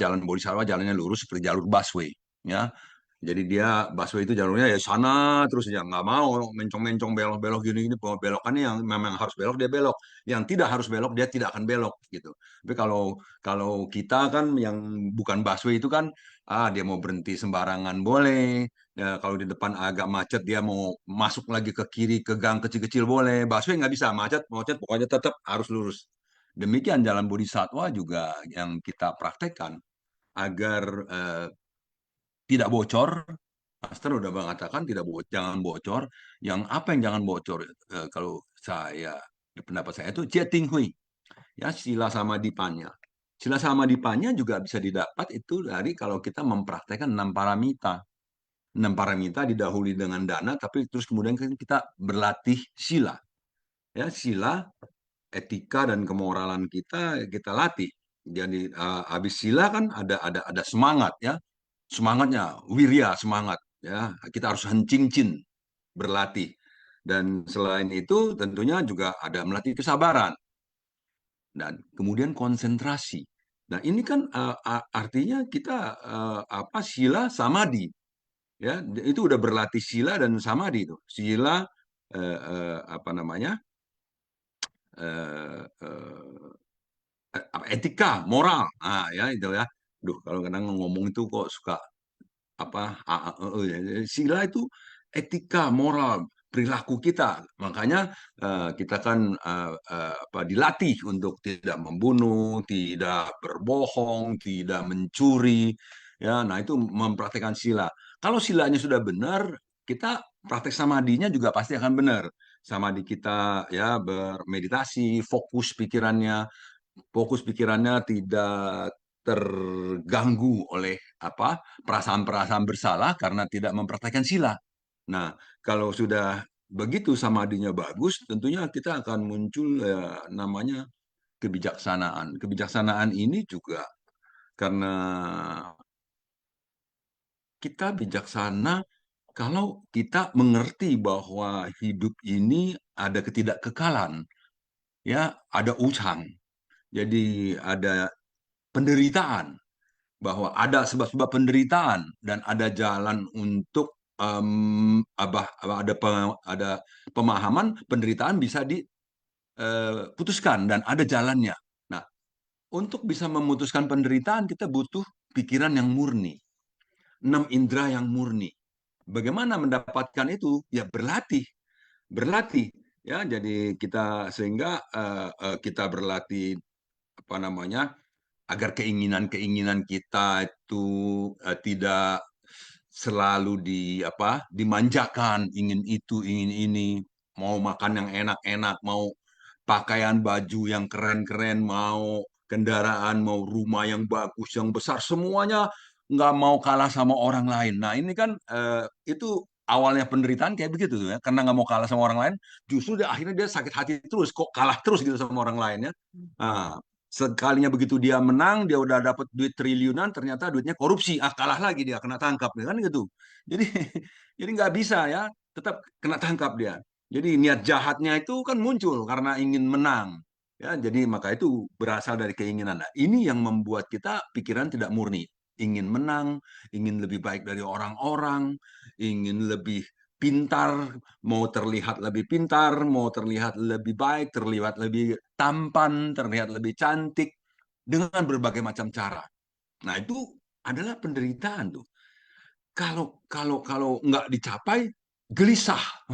jalannya lurus seperti jalur busway. Ya, jadi dia busway itu jalurnya ya sana terus ya nggak mau mencong-mencong belok-belok gini-gini. Belokannya yang memang harus belok dia belok, yang tidak harus belok dia tidak akan belok gitu. Tapi kalau kalau kita kan yang bukan busway itu kan dia mau berhenti sembarangan boleh, Ya, kalau di depan agak macet, dia mau masuk lagi ke kiri ke gang kecil-kecil boleh. Busway nggak bisa, macet, pokoknya tetap harus lurus. Demikian jalan bodhisattva juga yang kita praktekkan agar tidak bocor. Master udah mengatakan tidak jangan bocor. Yang apa yang jangan bocor? Kalau saya, pendapat saya itu Jieting Hui, ya sila sama dipanya. Sila sama dipanya juga bisa didapat itu dari kalau kita mempraktekkan 6 paramita. 6 paramita didahului dengan dana, tapi terus kemudian kita berlatih sila. Ya, sila, etika dan kemoralan kita latih. Jadi habis sila kan ada semangat ya. Semangatnya wirya, semangat ya. Kita harus hencincin berlatih. Dan selain itu tentunya juga ada melatih kesabaran dan kemudian konsentrasi. Nah, ini kan artinya kita sila samadhi. Ya, itu udah berlatih sila dan samadhi itu. Sila apa namanya? eh, etika, moral. Ah ya itu ya. Duh, kalau kadang ngomong itu kok suka apa ya. Sila itu etika, moral, perilaku kita. Makanya kita kan dilatih untuk tidak membunuh, tidak berbohong, tidak mencuri. Ya, nah itu mempraktekkan sila. Kalau silanya sudah benar, kita praktek samadinya juga pasti akan benar. Samadi kita ya bermeditasi, fokus pikirannya tidak terganggu oleh perasaan-perasaan bersalah karena tidak mempraktekkan sila. Nah, kalau sudah begitu samadinya bagus, tentunya kita akan muncul namanya kebijaksanaan. Kebijaksanaan ini juga karena kita bijaksana kalau kita mengerti bahwa hidup ini ada ketidakkekalan, ya, ada usang. Jadi ada penderitaan, bahwa ada sebab-sebab penderitaan dan ada jalan untuk ada pemahaman penderitaan bisa diputuskan dan ada jalannya. Nah, untuk bisa memutuskan penderitaan kita butuh pikiran yang murni, 6 indera yang murni. Bagaimana mendapatkan itu? Ya berlatih. Ya, jadi kita sehingga kita berlatih apa namanya agar keinginan-keinginan kita itu tidak selalu dimanjakan, ingin itu, ingin ini, mau makan yang enak-enak, mau pakaian baju yang keren-keren, mau kendaraan, mau rumah yang bagus, yang besar, semuanya nggak mau kalah sama orang lain. Nah, ini kan itu awalnya penderitaan kayak begitu tuh ya, karena nggak mau kalah sama orang lain, justru akhirnya dia sakit hati terus, kok kalah terus gitu sama orang lain ya. Nah, sekalinya begitu dia menang, dia udah dapat duit triliunan, ternyata duitnya korupsi, kalah lagi dia, kena tangkap, ya kan gitu. Jadi jadi nggak bisa ya, tetap kena tangkap dia. Jadi niat jahatnya itu kan muncul karena ingin menang. Ya, jadi maka itu berasal dari keinginan. Nah, ini yang membuat kita pikiran tidak murni. Ingin menang, ingin lebih baik dari orang-orang, ingin lebih pintar, mau terlihat lebih pintar, mau terlihat lebih baik, terlihat lebih tampan, terlihat lebih cantik, dengan berbagai macam cara. Nah, itu adalah penderitaan tuh. Kalau nggak dicapai, gelisah,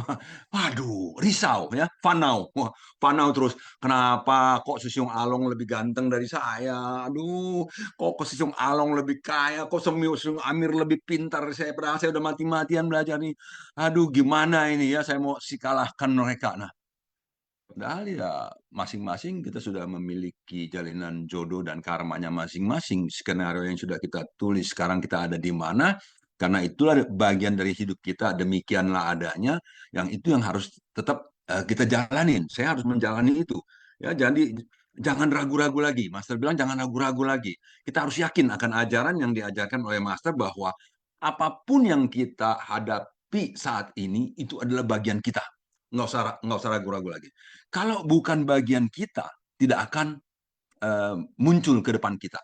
waduh, risau ya, fanau, wah, fanau terus. Kenapa kok Sisiung Along lebih ganteng dari saya? Aduh, kok Sisiung Along lebih kaya? Kok Sisiung Amir lebih pintar? Padahal saya udah mati-matian belajar nih. Aduh, gimana ini ya? Saya mau kalahkan mereka. Nah, padahal ya masing-masing kita sudah memiliki jalinan jodoh dan karmanya masing-masing. Skenario yang sudah kita tulis sekarang kita ada di mana, karena itulah bagian dari hidup kita, demikianlah adanya, yang itu yang harus tetap kita jalanin. Saya harus menjalani itu. Ya, jadi jangan ragu-ragu lagi. Master bilang jangan ragu-ragu lagi. Kita harus yakin akan ajaran yang diajarkan oleh Master bahwa apapun yang kita hadapi saat ini itu adalah bagian kita. Nggak usah ragu-ragu lagi. Kalau bukan bagian kita, tidak akan muncul ke depan kita.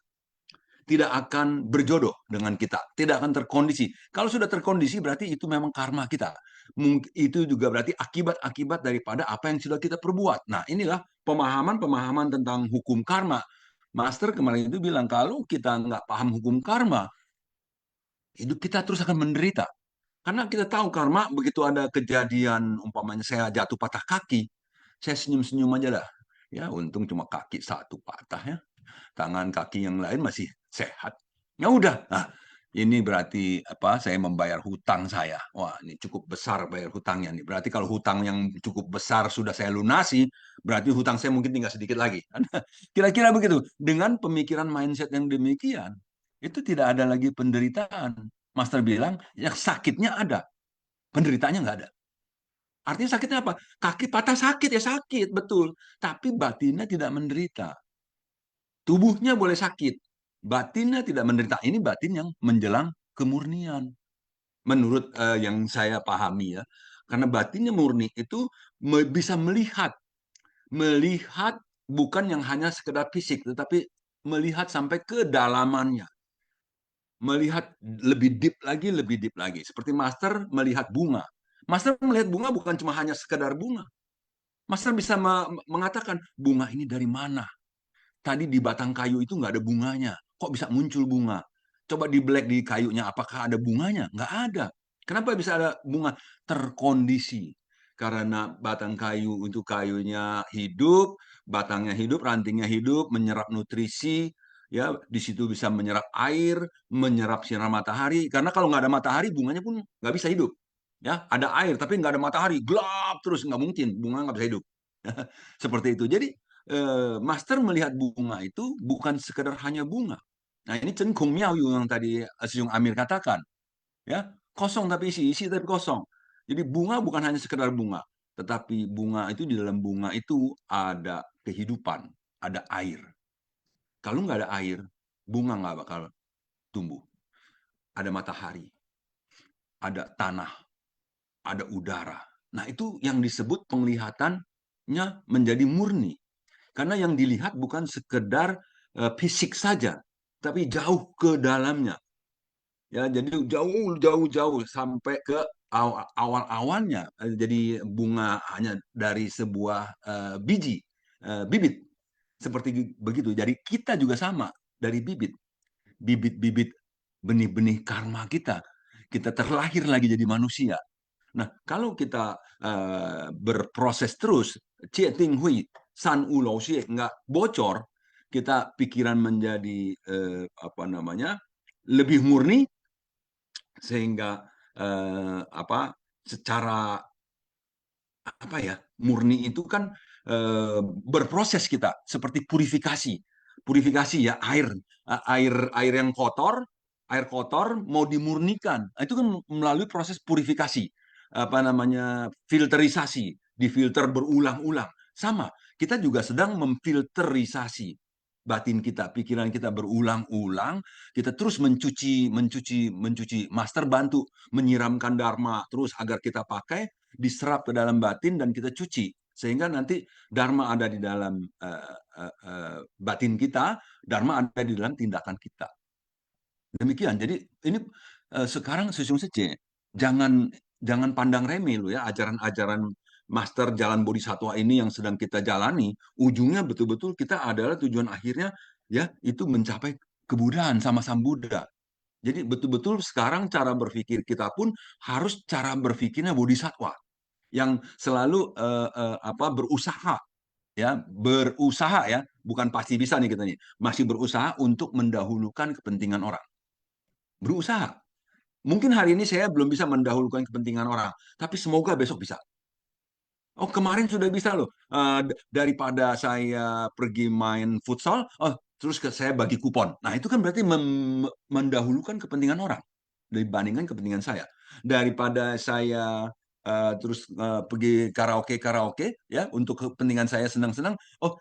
Tidak akan berjodoh dengan kita. Tidak akan terkondisi. Kalau sudah terkondisi, berarti itu memang karma kita. Itu juga berarti akibat-akibat daripada apa yang sudah kita perbuat. Nah, inilah pemahaman-pemahaman tentang hukum karma. Master kemarin itu bilang, kalau kita nggak paham hukum karma, hidup kita terus akan menderita. Karena kita tahu karma begitu ada kejadian umpamanya saya jatuh patah kaki, saya senyum-senyum aja dah. Ya untung cuma kaki satu patah ya. Tangan kaki yang lain masih sehat. Ya udah. Nah, ini berarti apa? Saya membayar hutang saya. Wah, ini cukup besar bayar hutangnya nih. Berarti kalau hutang yang cukup besar sudah saya lunasi, berarti hutang saya mungkin tinggal sedikit lagi. Kira-kira begitu. Dengan pemikiran mindset yang demikian, itu tidak ada lagi penderitaan. Master bilang, yang sakitnya ada, penderitaannya nggak ada. Artinya sakitnya apa? Kaki patah sakit ya sakit, betul. Tapi batinnya tidak menderita. Tubuhnya boleh sakit, batinnya tidak menderita. Ini batin yang menjelang kemurnian. Menurut yang saya pahami ya. Karena batinnya murni itu bisa melihat. Melihat bukan yang hanya sekedar fisik, tetapi melihat sampai kedalamannya. Melihat lebih deep lagi, lebih deep lagi. Seperti Master melihat bunga. Master melihat bunga bukan cuma hanya sekedar bunga. Master bisa mengatakan, bunga ini dari mana? Tadi di batang kayu itu nggak ada bunganya. Kok bisa muncul bunga? Coba di black di kayunya, apakah ada bunganya? Nggak ada. Kenapa bisa ada bunga? Terkondisi. Karena batang kayu itu kayunya hidup, batangnya hidup, rantingnya hidup, menyerap nutrisi, ya di situ bisa menyerap air, menyerap sinar matahari. Karena kalau nggak ada matahari, bunganya pun nggak bisa hidup. Ya, ada air tapi nggak ada matahari, gelap terus nggak mungkin, bunga nggak bisa hidup. Seperti itu. Jadi Master melihat bunga itu bukan sekedar hanya bunga. Nah ini Kung Miaoyu yang tadi Seung Amir katakan, ya kosong tapi isi tapi kosong. Jadi bunga bukan hanya sekedar bunga, tetapi bunga itu di dalam bunga itu ada kehidupan, ada air. Kalau nggak ada air, bunga nggak bakal tumbuh. Ada matahari, ada tanah, ada udara. Nah itu yang disebut penglihatannya menjadi murni. Karena yang dilihat bukan sekedar fisik saja, tapi jauh ke dalamnya. Ya, jadi jauh sampai ke awal-awalnya. Jadi bunga hanya dari sebuah biji, bibit. Seperti begitu. Jadi kita juga sama dari bibit. Bibit-bibit benih-benih karma kita. Kita terlahir lagi jadi manusia. Nah, kalau kita berproses terus, Cie Ting Hui, San U Lao Xie, nggak bocor, kita pikiran menjadi apa namanya lebih murni, sehingga apa secara apa ya murni itu kan berproses kita seperti purifikasi ya air yang kotor, air kotor mau dimurnikan. Nah, itu kan melalui proses purifikasi, apa namanya filterisasi, difilter berulang-ulang. Sama, kita juga sedang memfilterisasi batin kita, pikiran kita berulang-ulang, kita terus mencuci. Master bantu menyiramkan dharma terus agar kita pakai, diserap ke dalam batin dan kita cuci sehingga nanti dharma ada di dalam batin kita, dharma ada di dalam tindakan kita. Demikian. Jadi ini sekarang Sesung Sece jangan pandang remeh lo ya ajaran-ajaran Master Jalan Bodhisattva ini yang sedang kita jalani. Ujungnya betul-betul kita adalah tujuan akhirnya ya itu mencapai kebudaan sama Sang Buddha. Jadi betul-betul sekarang cara berpikir kita pun harus cara berpikirnya bodhisattva yang selalu apa berusaha ya, bukan pasti bisa nih kita nih, masih berusaha untuk mendahulukan kepentingan orang. Berusaha. Mungkin hari ini saya belum bisa mendahulukan kepentingan orang, tapi semoga besok bisa. Oh, kemarin sudah bisa loh. Daripada saya pergi main futsal, terus saya bagi kupon. Nah, itu kan berarti mendahulukan kepentingan orang dibandingkan kepentingan saya. Daripada saya terus pergi karaoke ya untuk kepentingan saya senang-senang,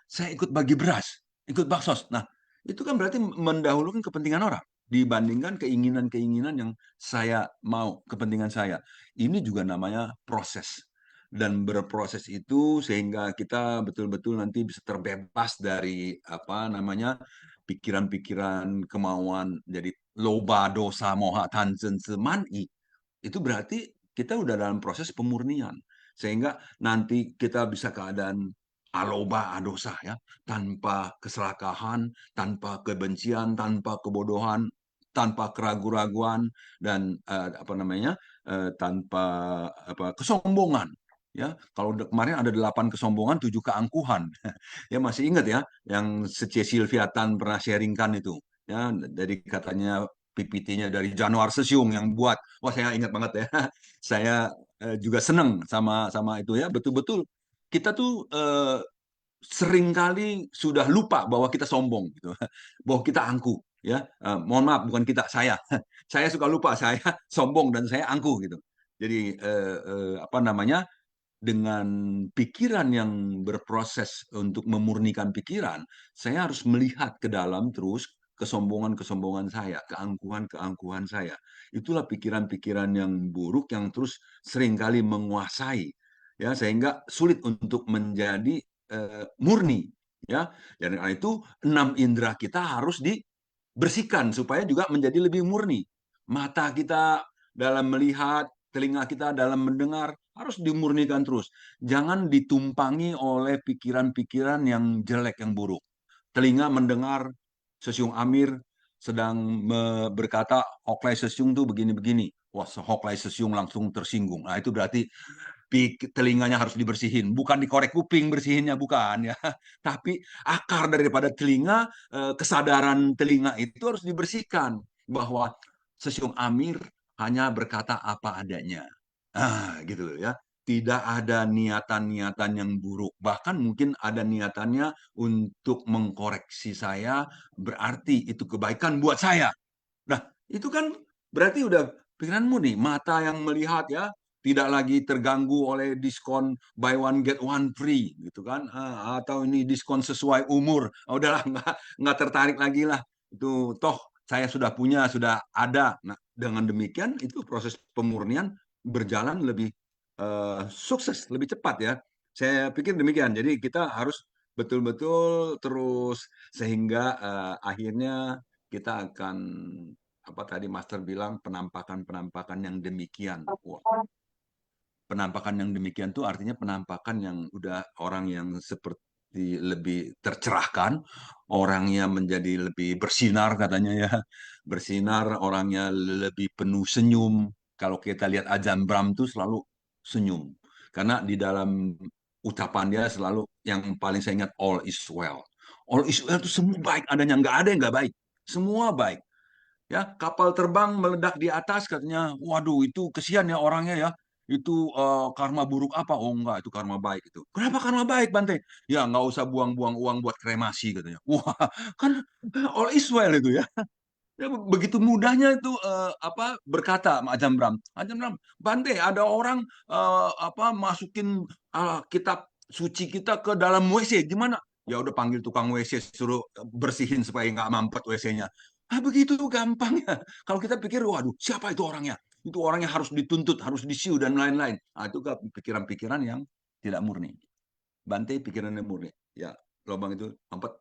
saya ikut bagi beras, ikut baksos. Nah, itu kan berarti mendahulukan kepentingan orang dibandingkan keinginan-keinginan yang saya mau, kepentingan saya. Ini juga namanya proses. Dan berproses itu sehingga kita betul-betul nanti bisa terbebas dari apa namanya pikiran-pikiran kemauan jadi loba dosa moha tanzen semani. Itu berarti kita udah dalam proses pemurnian sehingga nanti kita bisa keadaan aloba adosa ya, tanpa keserakahan, tanpa kebencian, tanpa kebodohan, tanpa keraguan-raguan dan tanpa kesombongan. Ya, kalau kemarin ada 8 kesombongan, 7 keangkuhan. Ya masih ingat ya, yang Sece Silviatan pernah sharingkan itu. Ya, dari katanya PPT-nya dari Januar Sesiung yang buat. Wah, saya ingat banget ya. Saya juga seneng sama itu ya. Betul-betul kita tuh seringkali sudah lupa bahwa kita sombong gitu. Bahwa kita angkuh ya. Mohon maaf, bukan kita, saya. Saya suka lupa saya sombong dan saya angkuh gitu. Jadi dengan pikiran yang berproses untuk memurnikan pikiran, saya harus melihat ke dalam terus kesombongan-kesombongan saya, keangkuhan-keangkuhan saya. Itulah pikiran-pikiran yang buruk yang terus seringkali menguasai, ya, sehingga sulit untuk menjadi murni, ya. Dan karena itu 6 indera kita harus dibersihkan supaya juga menjadi lebih murni. Mata kita dalam melihat, telinga kita dalam mendengar harus dimurnikan terus. Jangan ditumpangi oleh pikiran-pikiran yang jelek, yang buruk. Telinga mendengar Sesiung Amir sedang berkata Hoklai Sesiung tuh begini-begini. Wah, Hoklai Sesiung langsung tersinggung. Nah, itu berarti telinganya harus dibersihin. Bukan dikorek kuping bersihinnya, bukan ya. Tapi akar daripada telinga, kesadaran telinga itu harus dibersihkan. Bahwa Sesiung Amir hanya berkata apa adanya. Gitu ya. Tidak ada niatan-niatan yang buruk. Bahkan mungkin ada niatannya untuk mengkoreksi saya, berarti itu kebaikan buat saya. Nah, itu kan berarti udah pikiranmu nih, mata yang melihat ya, tidak lagi terganggu oleh diskon buy one get one free gitu kan, atau ini diskon sesuai umur. Udahlah, nggak tertarik lagi lah. Itu toh saya sudah punya, sudah ada. Nah, dengan demikian itu proses pemurnian berjalan lebih sukses, lebih cepat ya. Saya pikir demikian. Jadi kita harus betul-betul terus sehingga akhirnya kita akan apa tadi Master bilang penampakan-penampakan yang demikian. Wah, penampakan yang demikian tuh artinya penampakan yang udah orang yang seperti lebih tercerahkan, orangnya menjadi lebih bersinar katanya ya. Bersinar, orangnya lebih penuh senyum. Kalau kita lihat Ajahn Brahm tuh selalu senyum. Karena di dalam ucapan dia selalu yang paling saya ingat all is well. All is well itu semua baik adanya, nggak ada yang nggak baik. Semua baik. Ya, kapal terbang meledak di atas katanya, waduh itu kesian ya orangnya ya. Itu karma buruk apa? Oh enggak, itu karma baik itu. Kenapa karma baik, Bante? Ya nggak usah buang-buang uang buat kremasi katanya. Wah, kan all is well itu ya. Ya, begitu mudahnya itu berkata sama Ajahn Brahm. Ajahn Brahm, Bante, ada orang masukin kitab suci kita ke dalam WC, gimana? Ya udah panggil tukang WC suruh bersihin supaya nggak mampet WC-nya. Begitu gampangnya. Kalau kita pikir, waduh, siapa itu orangnya? Itu orangnya harus dituntut, harus disiu dan lain-lain. Itu pikiran-pikiran yang tidak murni. Bante pikirannya murni. Ya, lubang itu mampet,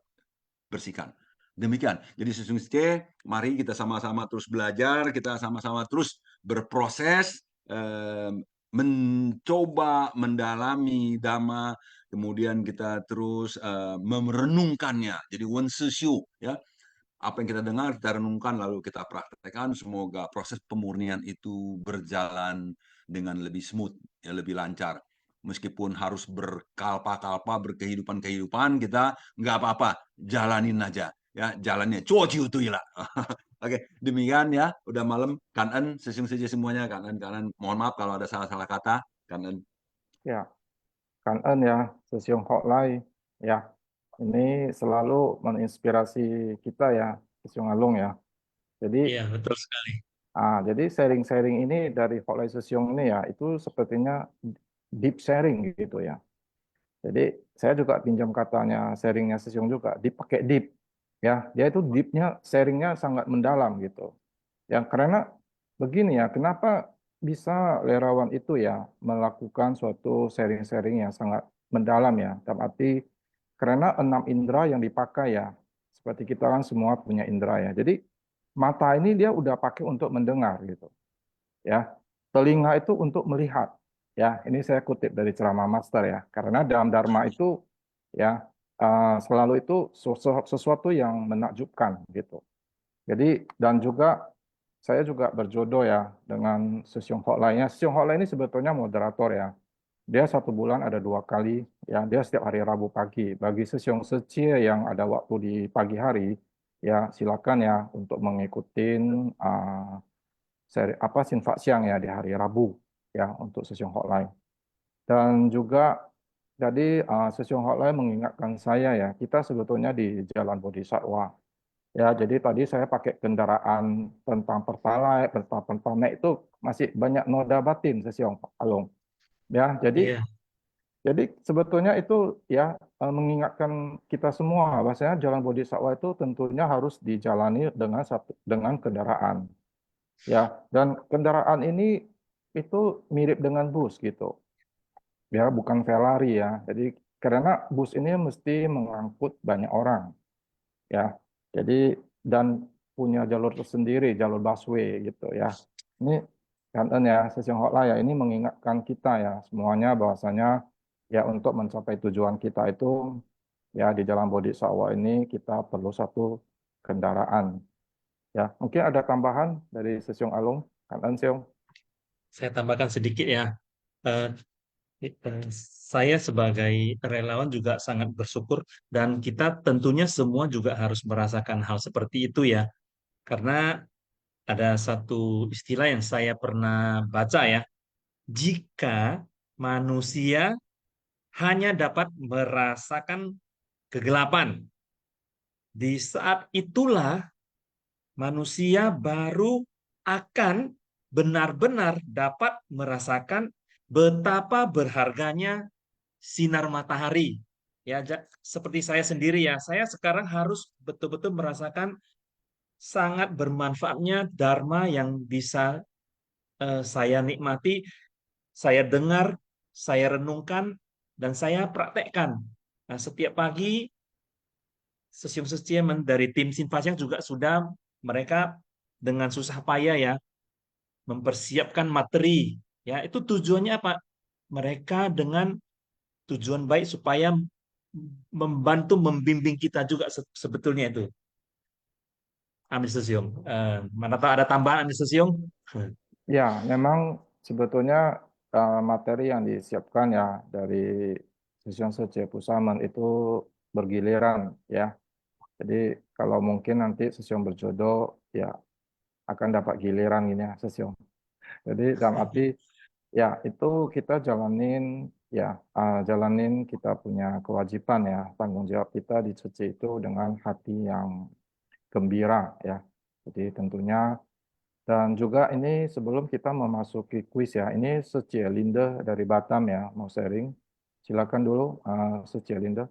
bersihkan. Demikian. Jadi sesungguhnya mari kita sama-sama terus belajar, kita sama-sama terus berproses, mencoba mendalami Dhamma, kemudian kita terus merenungkannya. Jadi wensesyu, ya. Apa yang kita dengar, kita renungkan, lalu kita praktekkan. Semoga proses pemurnian itu berjalan dengan lebih smooth, ya, lebih lancar. Meskipun harus berkalpa-kalpa, berkehidupan-kehidupan, kita nggak apa-apa, jalanin aja. Ya, jalannya. Oke, demikian ya. Udah malam. Kanan, sesung saja semuanya. Kanan. Mohon maaf kalau ada salah-salah kata. Kanan. Ya, Kangen ya, Sesiung Hoklai. Ya, ini selalu menginspirasi kita ya, Sesiung Alung ya. Jadi, Iya, betul sekali. jadi sharing-sharing ini dari Hoklai Sesiung ini ya, itu sepertinya deep sharing gitu ya. Jadi saya juga pinjam katanya sharingnya Sesiung juga, dipakai deep. Ya, dia itu deepnya sharingnya sangat mendalam gitu. Ya, karena begini ya, kenapa bisa lerawan itu ya melakukan suatu sharing-sharing yang sangat mendalam ya, dalam arti karena 6 indera yang dipakai ya, seperti kita kan semua punya indera ya. Jadi mata ini dia udah pakai untuk mendengar gitu, ya. Telinga itu untuk melihat, ya. Ini saya kutip dari ceramah Master ya, karena dalam Dharma itu ya selalu itu sesuatu yang menakjubkan gitu. Jadi dan juga saya juga berjodoh ya dengan Sesiong Hok lainnya. Sesiong Hok lain ini sebetulnya moderator ya. Dia 1 bulan ada 2 kali, ya dia setiap hari Rabu pagi. Bagi Sesiong Secie yang ada waktu di pagi hari, ya silakan ya untuk mengikuti seri apa Sinfak Siang ya di hari Rabu ya untuk Sesiong Hotline. Dan juga jadi Sesiong Hotline mengingatkan saya ya, kita sebetulnya di Jalan Bodhisattva. Ya, jadi tadi saya pakai kendaraan tentang Pertalite, tentang Pertamax itu masih banyak noda batin Sesiong Alung. Ya, Iya, jadi sebetulnya itu ya mengingatkan kita semua bahwasanya Jalan Bodhisattva itu tentunya harus dijalani dengan kendaraan. Ya, dan kendaraan ini itu mirip dengan bus gitu. Ya, bukan Ferrari ya. Jadi karena bus ini mesti mengangkut banyak orang ya. Jadi dan punya jalur tersendiri, jalur busway gitu ya. Ini kan ya Sesiong Hotline ya ini mengingatkan kita ya semuanya bahwasanya ya untuk mencapai tujuan kita itu ya di Jalan Bodhisattva ini kita perlu satu kendaraan. Ya, mungkin ada tambahan dari Sesiong Alung, Kan Seong. saya tambahkan sedikit ya. Eh, saya sebagai relawan juga sangat bersyukur dan kita tentunya semua juga harus merasakan hal seperti itu ya. Karena ada satu istilah yang saya pernah baca ya. Jika manusia hanya dapat merasakan kegelapan, di saat itulah manusia baru akan benar-benar dapat merasakan betapa berharganya sinar matahari. Ya, seperti saya sendiri ya, saya sekarang harus betul-betul merasakan sangat bermanfaatnya Dharma yang bisa saya nikmati, saya dengar, saya renungkan, dan saya praktekkan. Nah, setiap pagi Sesium Sesiemen dari tim Sinfasiang juga sudah mereka dengan susah payah ya mempersiapkan materi. Ya, itu tujuannya apa? Mereka dengan tujuan baik supaya membantu membimbing kita juga sebetulnya itu. Amin Sesium. Mana tahu ada tambahan Amin Sesium? Ya, memang sebetulnya materi yang disiapkan ya dari Sesiong Sece Pusaman itu bergiliran ya. Jadi kalau mungkin nanti Sesiong berjodoh ya akan dapat giliran ini ya Sesiong. Jadi dalam arti ya itu kita jalanin ya jalanin kita punya kewajiban ya tanggung jawab kita di Sece itu dengan hati yang gembira ya. Jadi tentunya dan juga ini sebelum kita memasuki kuis ya, ini Secie Linda dari Batam ya, mau sharing. Silakan dulu Secie Linda.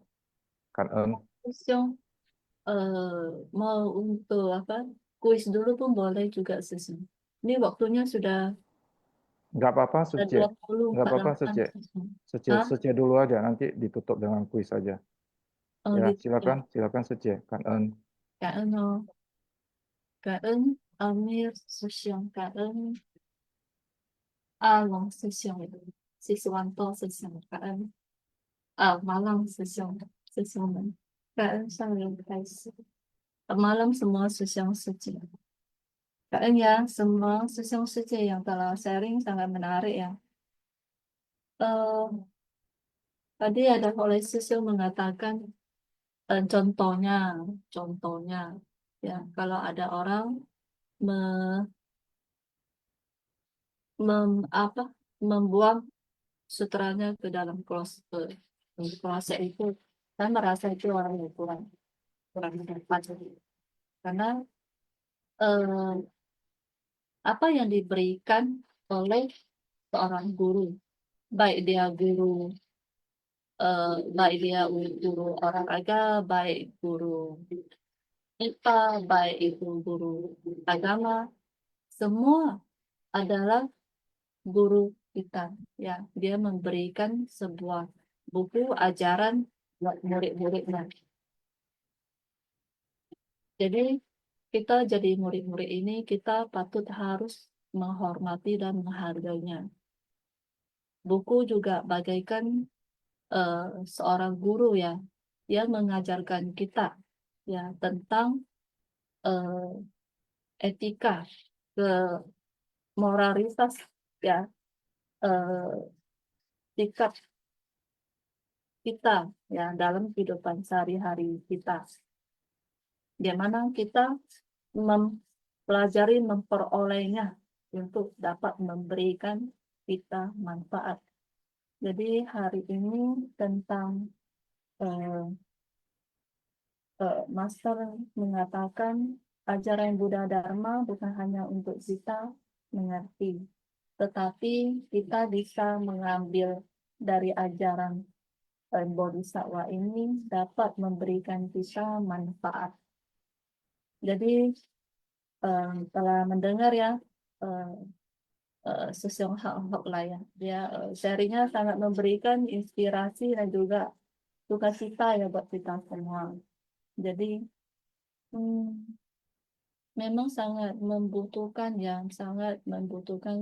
Kan Sesiong, mau untuk apa? Kuis dulu pun boleh juga Sesiong. Ini waktunya sudah nggak apa-apa Secie, 20, nggak apa-apa 48 Secie. Sesiong. Secie, Hah? Secie dulu aja, nanti ditutup dengan kuis aja. Oh Ya, gitu ya. silakan Secie. Kan Cảm ơn ô. Cảm ơn Amir Sesiong. Cảm ơn Along Sesiong. Siswanto Sesiong. Cảm ơn Malang Sesiong. Sesiong. Cảm ơn sang yang kasih. Malam semua Sesiong Sesiong. Cảm ơn ya semua Sesiong Sesiong yang telah sharing sangat menarik ya. Tadi ada oleh Sesiong mengatakan contohnya ya kalau ada orang membuang sutranya ke dalam kloset itu, saya merasa itu orang yang kurang tepat karena eh, apa yang diberikan oleh seorang guru, baik dia guru olahraga, baik guru IPA, baik itu guru agama, semua adalah guru kita ya. Dia memberikan sebuah buku ajaran buat murid-muridnya. Jadi kita jadi murid-murid ini kita patut harus menghormati dan menghargainya. Buku juga bagaikan seorang guru ya yang mengajarkan kita ya tentang etika, ke moralitas, ya, sikap kita ya dalam kehidupan sehari-hari kita. Bagaimana kita mempelajari, memperolehnya untuk dapat memberikan kita manfaat. Jadi hari ini tentang Master mengatakan ajaran Buddha Dharma bukan hanya untuk kita mengerti, tetapi kita bisa mengambil dari ajaran Bodhisattva ini dapat memberikan kita manfaat. Jadi telah mendengar ya Seseong Hak lah ya, dia sharingnya sangat memberikan inspirasi dan juga sukacita ya buat kita semua. Jadi memang sangat membutuhkan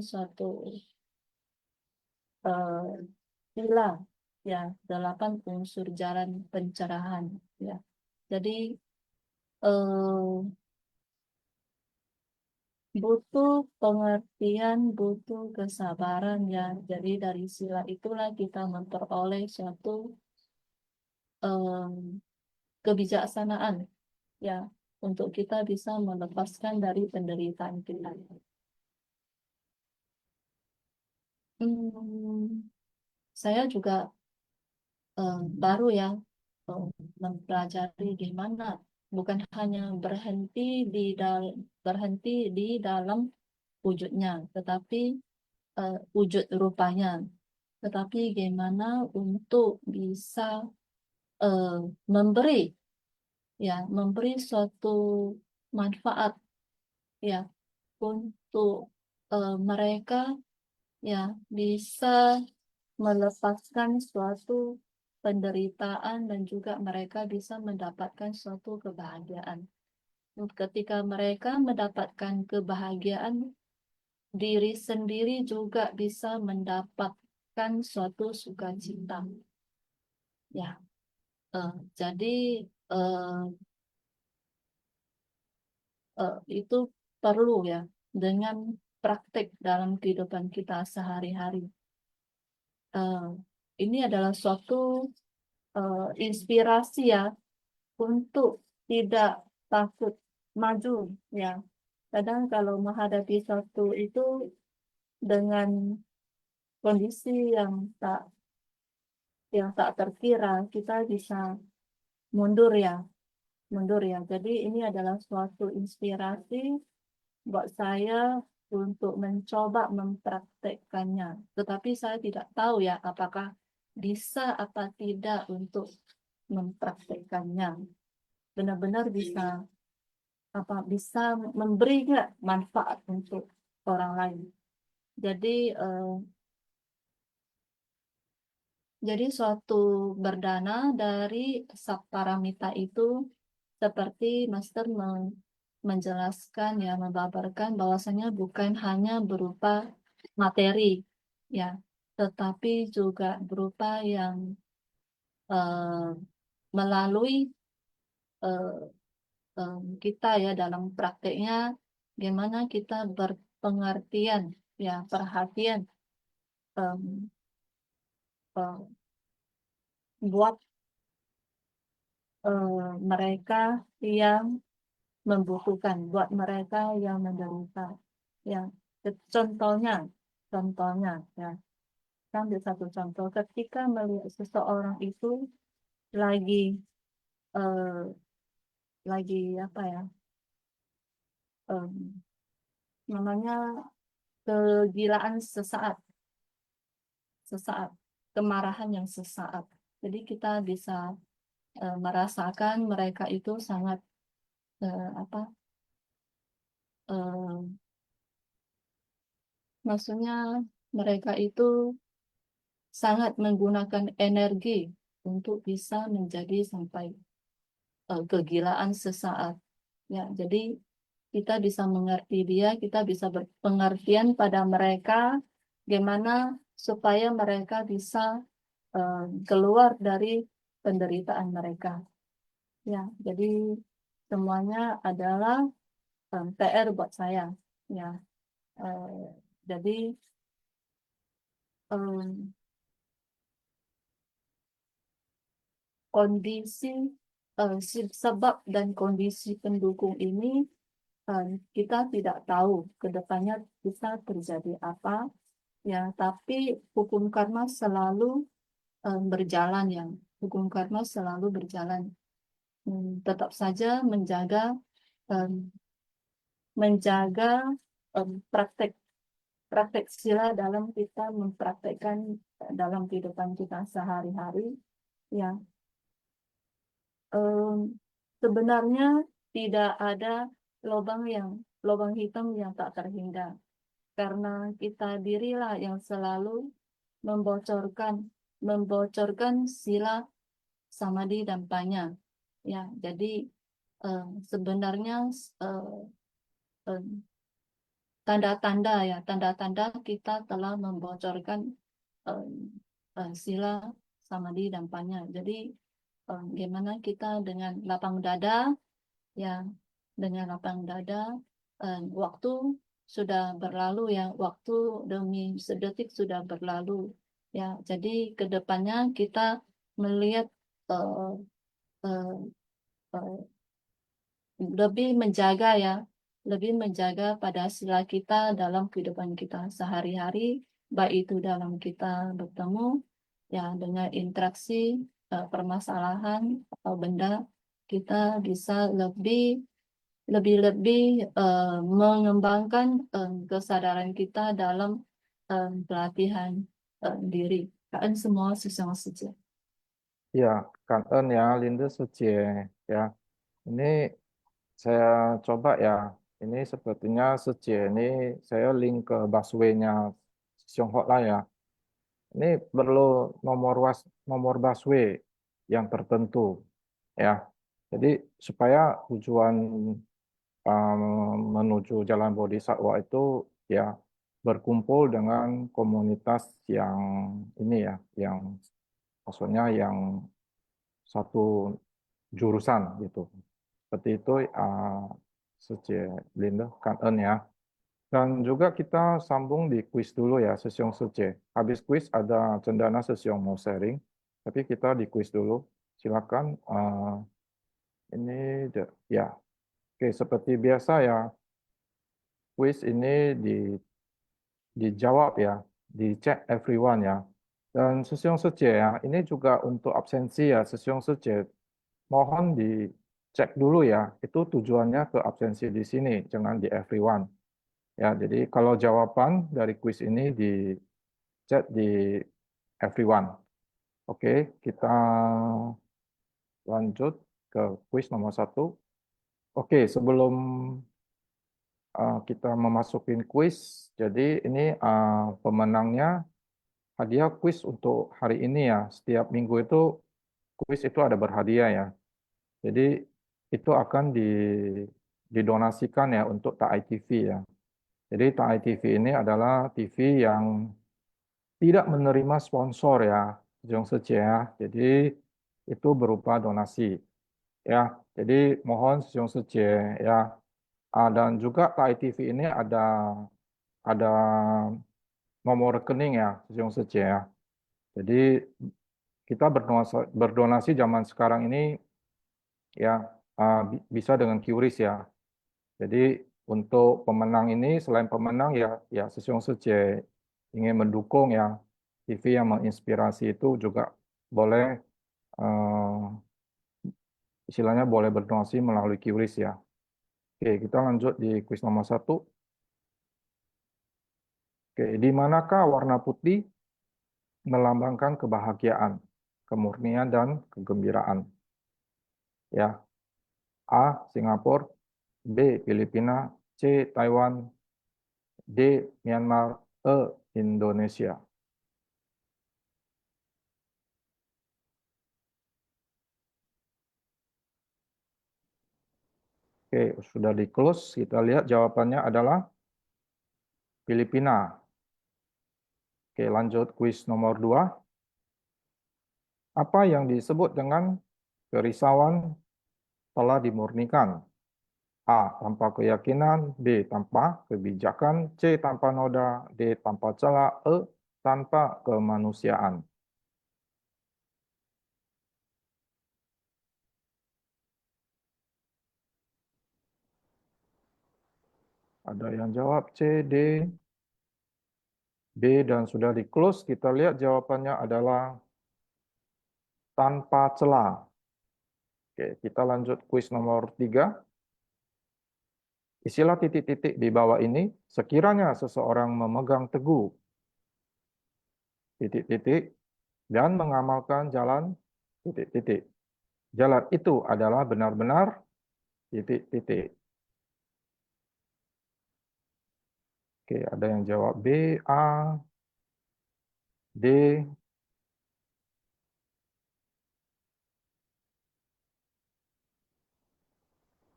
suatu pilar ya, 8 unsur jalan pencerahan ya. Jadi butuh pengertian, butuh kesabaran ya. Jadi dari sila itulah kita memperoleh suatu kebijaksanaan ya, untuk kita bisa melepaskan dari penderitaan kita. Saya juga baru ya mempelajari gimana bukan hanya berhenti di dalam wujudnya, tetapi wujud rupanya, tetapi gimana untuk bisa memberi suatu manfaat ya untuk mereka ya bisa melepaskan suatu penderitaan dan juga mereka bisa mendapatkan suatu kebahagiaan. Ketika mereka mendapatkan kebahagiaan, diri sendiri juga bisa mendapatkan suatu sukacita. Ya, jadi itu perlu ya dengan praktek dalam kehidupan kita sehari-hari. Ini adalah suatu inspirasi ya untuk tidak takut maju ya. Kadang kalau menghadapi suatu itu dengan kondisi yang tak terkira, kita bisa mundur ya. Jadi ini adalah suatu inspirasi buat saya untuk mencoba mempraktekkannya. Tetapi saya tidak tahu ya apakah bisa apa tidak untuk mempraktekkannya. Benar-benar bisa memberi nggak manfaat untuk orang lain. Jadi suatu berdana dari Sakparamita itu seperti Master menjelaskan ya, membabarkan bahwasanya bukan hanya berupa materi ya, tetapi juga berupa yang melalui kita ya dalam prakteknya, gimana kita berpengertian ya, perhatian buat mereka yang membutuhkan, buat mereka yang menderita. Ya, contohnya ya, ambil satu contoh, ketika melihat seseorang itu lagi apa ya, namanya kegilaan sesaat, kemarahan yang sesaat. Jadi kita bisa merasakan mereka itu sangat maksudnya mereka itu sangat menggunakan energi untuk bisa menjadi sampai kegilaan sesaat. Ya, jadi kita bisa mengerti dia, kita bisa berpengertian pada mereka, gimana supaya mereka bisa keluar dari penderitaan mereka. Ya, jadi semuanya adalah PR buat saya. Ya, jadi kondisi sebab dan kondisi pendukung ini kita tidak tahu ke depannya bisa terjadi apa, ya. Tapi hukum karma selalu berjalan, yang hukum karma selalu berjalan. Tetap saja menjaga praktek sila dalam kita mempraktekkan dalam kehidupan kita sehari-hari, ya. Sebenarnya tidak ada lubang hitam yang tak terhindar, karena kita dirilah yang selalu membocorkan sila, samadhi dan panya, ya. Jadi sebenarnya tanda-tanda kita telah membocorkan sila, samadhi dan panya. Jadi gimana kita dengan lapang dada, ya, dengan lapang dada, waktu sudah berlalu, ya, waktu demi sedetik sudah berlalu, ya. Jadi kedepannya kita melihat lebih menjaga, ya, lebih menjaga pada sila kita dalam kehidupan kita sehari-hari, baik itu dalam kita bertemu, ya, dengan interaksi permasalahan atau benda, kita bisa lebih mengembangkan kesadaran kita dalam pelatihan diri. Kan semua susah saja. Ya, Kang En ya, Linda Suci ya. Ini saya coba ya. Ini sepertinya Suci ini saya link ke busway-nya Tiongkok lah ya. Ini perlu nomor busway yang tertentu ya. Jadi supaya tujuan menuju Jalan Bodhisattva itu ya berkumpul dengan komunitas yang ini ya, yang maksudnya yang satu jurusan gitu. Seperti itu Suci Linda Kan En ya. Dan juga kita sambung di kuis dulu ya, Sesiong Suci. Habis kuis ada Cendana Sesiong mau sharing, tapi kita di kuis dulu. Silakan. Ini ya. Oke, seperti biasa ya. Kuis ini dijawab ya, dicek everyone ya. Dan Sesiong Suci ya, ini juga untuk absensi ya, Sesiong Suci. Mohon dicek dulu ya, itu tujuannya ke absensi di sini, jangan di everyone. Ya, jadi kalau jawaban dari kuis ini dicek di everyone. Oke, kita lanjut ke kuis nomor 1. Oke, sebelum kita memasukin kuis, jadi ini pemenangnya hadiah kuis untuk hari ini ya. Setiap minggu itu kuis itu ada berhadiah ya. Jadi itu akan didonasikan ya untuk TAI TV ya. Jadi TAI TV ini adalah TV yang tidak menerima sponsor ya, Jong Sece ya. Jadi itu berupa donasi ya. Jadi mohon Jong Sece ya. Dan juga TAI TV ini ada nomor rekening ya, Jong Sece ya. Jadi kita berdonasi zaman sekarang ini ya bisa dengan QRIS ya. Jadi untuk pemenang ini, selain pemenang ya Sesiong Sece ingin mendukung ya TV yang menginspirasi itu juga boleh istilahnya boleh berdonasi melalui QRIS ya. Oke, kita lanjut di kuis nomor 1. Oke, di manakah warna putih melambangkan kebahagiaan, kemurnian dan kegembiraan? Ya, A. Singapura, B. Filipina, C. Taiwan, D. Myanmar, E. Indonesia. Oke, sudah di close. Kita lihat jawabannya adalah Filipina. Oke, lanjut kuis nomor 2. Apa yang disebut dengan kerisauan telah dimurnikan? A. Tanpa keyakinan, B. Tanpa kebijakan, C. Tanpa noda, D. Tanpa celah, E. Tanpa kemanusiaan. Ada yang jawab C, D, B, dan sudah di close. Kita lihat jawabannya adalah tanpa celah. Oke, kita lanjut kuis nomor 3. Isilah titik-titik di bawah ini. Sekiranya seseorang memegang teguh titik-titik dan mengamalkan jalan titik-titik. Jalan itu adalah benar-benar titik-titik. Oke, ada yang jawab B, A, D.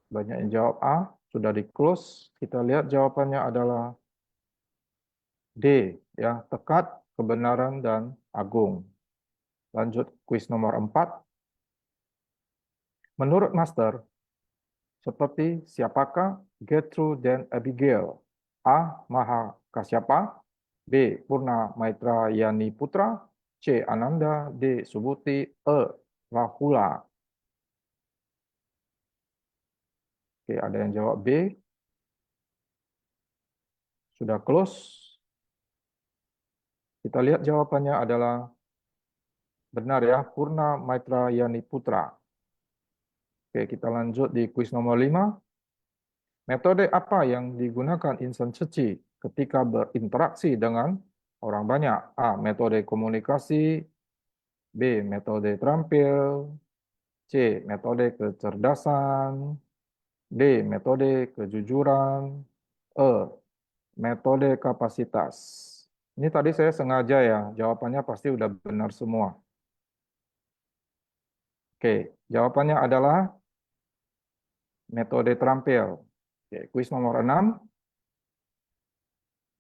Banyak yang jawab A, sudah di close. Kita lihat jawabannya adalah D, ya, tekad, kebenaran, dan agung. Lanjut kuis nomor 4. Menurut Master, seperti siapakah Gertrude dan Abigail? A. Maha Kasyapa, B. Purna Maitra Yani Putra, C. Ananda, D. Subhuti, E. Rahula. Oke, ada yang jawab B. Sudah close. Kita lihat jawabannya adalah benar, ya, Purna Maitra Yani Putra. Oke, kita lanjut di kuis nomor 5. Metode apa yang digunakan insan suci ketika berinteraksi dengan orang banyak? A. Metode komunikasi, B. Metode terampil, C. Metode kecerdasan, D. Metode kejujuran, E. Metode kapasitas. Ini tadi saya sengaja, ya, jawabannya pasti udah benar semua. Oke, jawabannya adalah metode terampil. Oke, kuis nomor 6.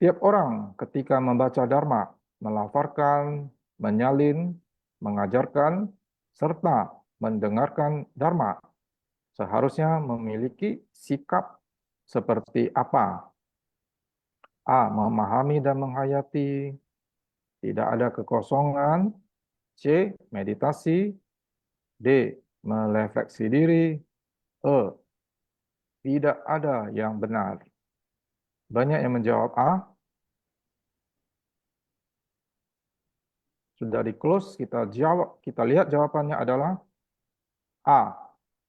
Tiap orang ketika membaca Dharma, melafalkan, menyalin, mengajarkan, serta mendengarkan Dharma, seharusnya memiliki sikap seperti apa? A. Memahami dan menghayati, tidak ada kekosongan. C. Meditasi. D. Merefleksi diri. E. Tidak ada yang benar. Banyak yang menjawab A. Sudah di close, kita lihat jawabannya adalah A.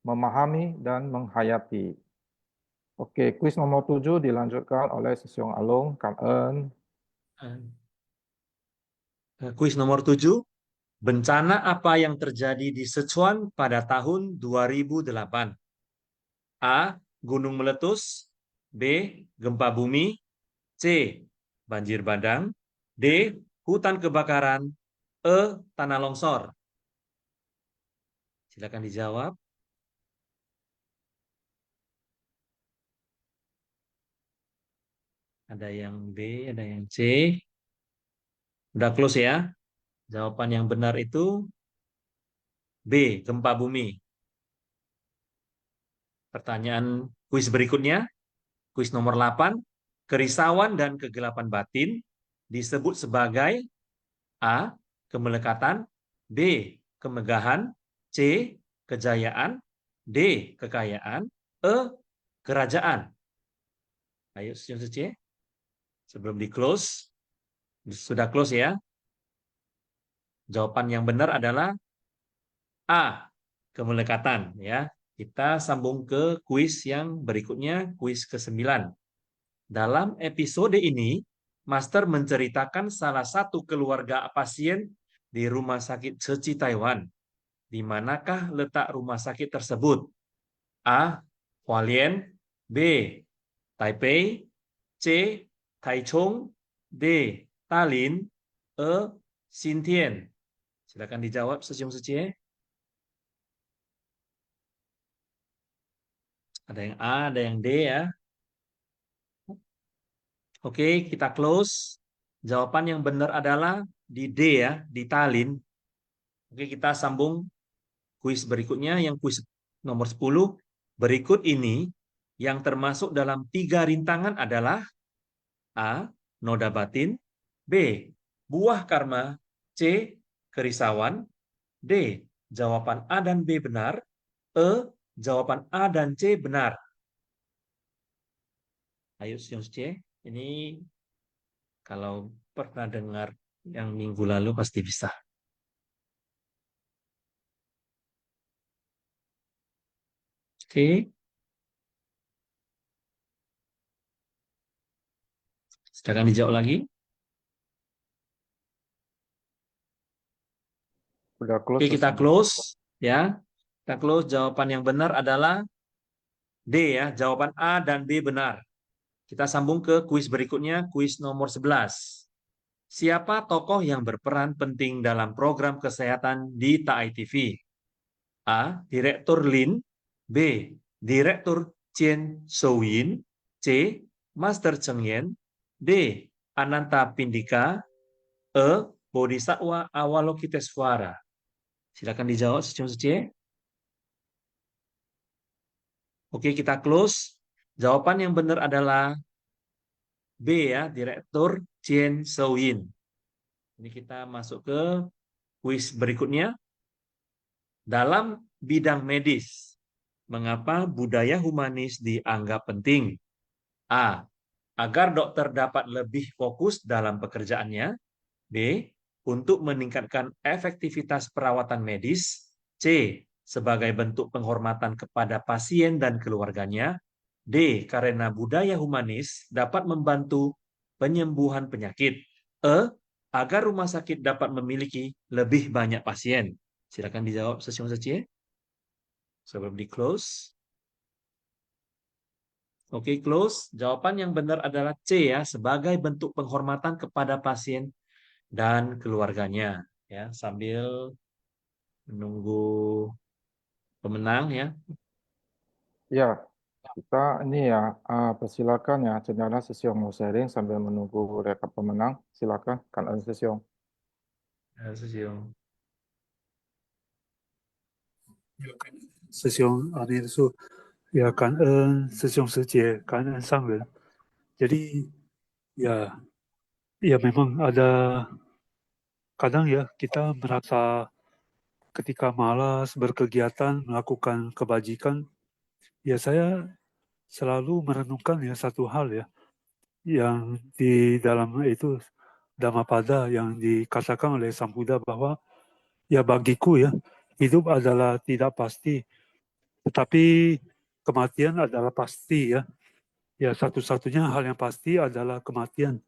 Memahami dan menghayati. Oke, kuis nomor 7 dilanjutkan oleh Sesyong Alung, Cảm ơn. Kuis nomor 7. Bencana apa yang terjadi di Sichuan pada tahun 2008? A. Gunung meletus, B. Gempa bumi, C. Banjir bandang, D. Hutan kebakaran, E. Tanah longsor. Silakan dijawab. Ada yang B, ada yang C. Udah close, ya. Jawaban yang benar itu B. Gempa bumi. Pertanyaan kuis berikutnya. Kuis nomor 8. Kerisauan dan kegelapan batin disebut sebagai A. Kemelekatan, B. Kemegahan, C. Kejayaan, D. Kekayaan, E. Kerajaan. Ayo, C. Sebelum di close. Sudah close, ya. Jawaban yang benar adalah A. Kemelekatan, ya. Kita sambung ke kuis yang berikutnya, kuis ke-9. Dalam episode ini, Master menceritakan salah satu keluarga pasien di Rumah Sakit Ceci Taiwan. Di manakah letak rumah sakit tersebut? A. Hualien, B. Taipei, C. Taichung, D. Tallinn, E. Xintian. Silakan dijawab, Sesyong Suci. Ada yang A, ada yang D, ya. Oke, kita close. Jawaban yang benar adalah di D, ya, di Tallinn. Oke, kita sambung kuis berikutnya, yang kuis nomor 10. Berikut ini yang termasuk dalam 3 rintangan adalah A. Noda batin, B. Buah karma, C. Kerisauan, D. Jawaban A dan B benar, E. Jawaban A dan C benar. Ayo Siung C, ini kalau pernah dengar yang minggu lalu pasti bisa. Oke. Silakan dijawab lagi. Udah close. Oke, kita close ya. Kita close. Jawaban yang benar adalah D ya. Jawaban A dan B benar. Kita sambung ke kuis berikutnya, kuis nomor 11. Siapa tokoh yang berperan penting dalam program kesehatan di TAI TV? A. Direktur Lin, B. Direktur Chien Shouyin, C. Master Cheng Yen, D. Ananta Pindika, E. Bodhisattva Avalokitesvara. Silakan dijawab secuk-secuk. Oke, kita close. Jawaban yang benar adalah B ya, Direktur Chien Shouyin. Ini kita masuk ke kuis berikutnya. Dalam bidang medis, mengapa budaya humanis dianggap penting? A. Agar dokter dapat lebih fokus dalam pekerjaannya. B. Untuk meningkatkan efektivitas perawatan medis. C. Sebagai bentuk penghormatan kepada pasien dan keluarganya. D. Karena budaya humanis dapat membantu penyembuhan penyakit. E. Agar rumah sakit dapat memiliki lebih banyak pasien. Silakan dijawab secuk-secuk sebelum di close. Oke, close. Jawaban yang benar adalah C ya, sebagai bentuk penghormatan kepada pasien dan keluarganya ya, sambil menunggu pemenang ya. Ya, kita ini ya, persilakan ya, Cendana Sesiong mau sharing sambil menunggu rekap pemenang. Silakan, Kan Ern Sesiong.师兄啊，你说ya 感恩师兄师姐，感恩上人。Jadi ya memang ada kadang ya kita merasa ketika malas berkegiatan melakukan kebajikan, ya saya selalu merenungkan ya satu hal ya yang di dalam itu Dhammapada yang dikatakan oleh Sang Buddha bahwa ya bagiku ya hidup adalah tidak pasti, tetapi kematian adalah pasti ya. Ya satu-satunya hal yang pasti adalah kematian.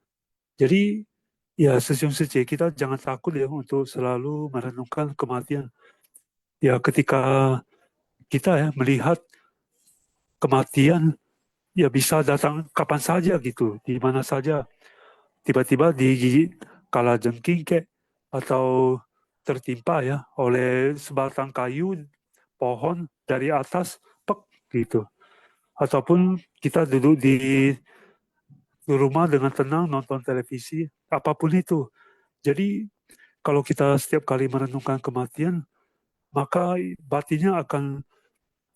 Jadi ya sejauh kita jangan takut ya untuk selalu merenungkan kematian. Ya ketika kita ya melihat kematian ya bisa datang kapan saja gitu, di mana saja. Tiba-tiba digigit kala jengking kayak atau tertimpa ya oleh sebatang kayu pohon dari atas pek gitu. Ataupun kita duduk di rumah dengan tenang nonton televisi, apapun itu. Jadi kalau kita setiap kali merenungkan kematian, maka batinnya akan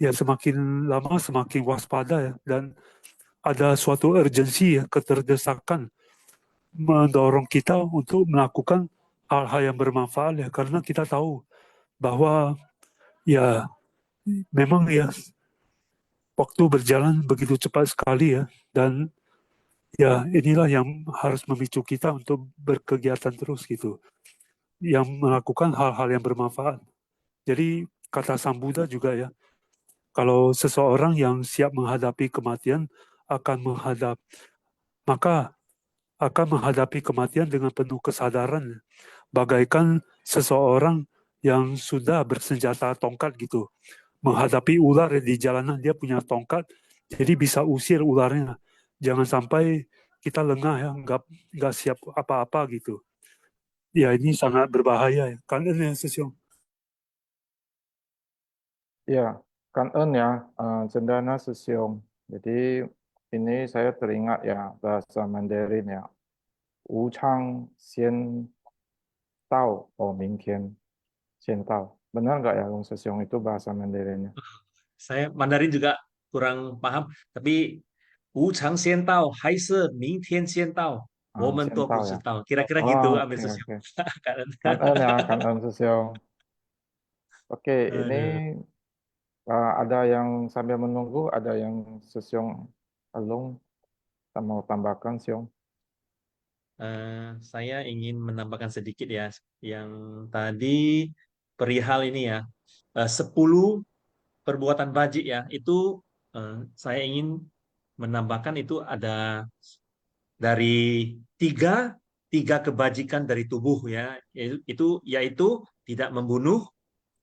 ya semakin lama semakin waspada ya, dan ada suatu urgensi ya, keterdesakan mendorong kita untuk melakukan hal-hal yang bermanfaat ya, karena kita tahu bahwa ya memang ya waktu berjalan begitu cepat sekali ya, dan ya inilah yang harus memicu kita untuk berkegiatan terus gitu, yang melakukan hal-hal yang bermanfaat. Jadi kata Sang Buddha juga ya, kalau seseorang yang siap menghadapi kematian maka akan menghadapi kematian dengan penuh kesadaran, bagaikan seseorang yang sudah bersenjata tongkat gitu, menghadapi ular di jalanan, dia punya tongkat, jadi bisa usir ularnya. Jangan sampai kita lengah ya, nggak siap apa-apa gitu. Ya ini sangat berbahaya ya. Karena Sesiong. Ya, Kan Ern ya, Cendana Sesiong. Jadi ini saya teringat ya bahasa Mandarin ya. Wu Chang Xian Tao, Mingtian Xian Tao. Benar nggak ya, Long Sesiong itu bahasa Mandarinnya? Saya Mandarin juga kurang paham, tapi 无偿先到还是明天先到，我们都不 Sientao 知 ya. 道. Kira-kira gitu, Oh, Amir oke Susyo. oke. Karen. Kangen ya, kangen Susyong. Oke, ini Aduh. ada yang sambil menunggu, ada yang Susyong Alung mau tambahkan Syong. Saya ingin menambahkan sedikit ya, yang tadi perihal ini ya, 10 perbuatan bajik ya, itu saya ingin menambahkan itu ada dari tiga kebajikan dari tubuh ya, yaitu tidak membunuh,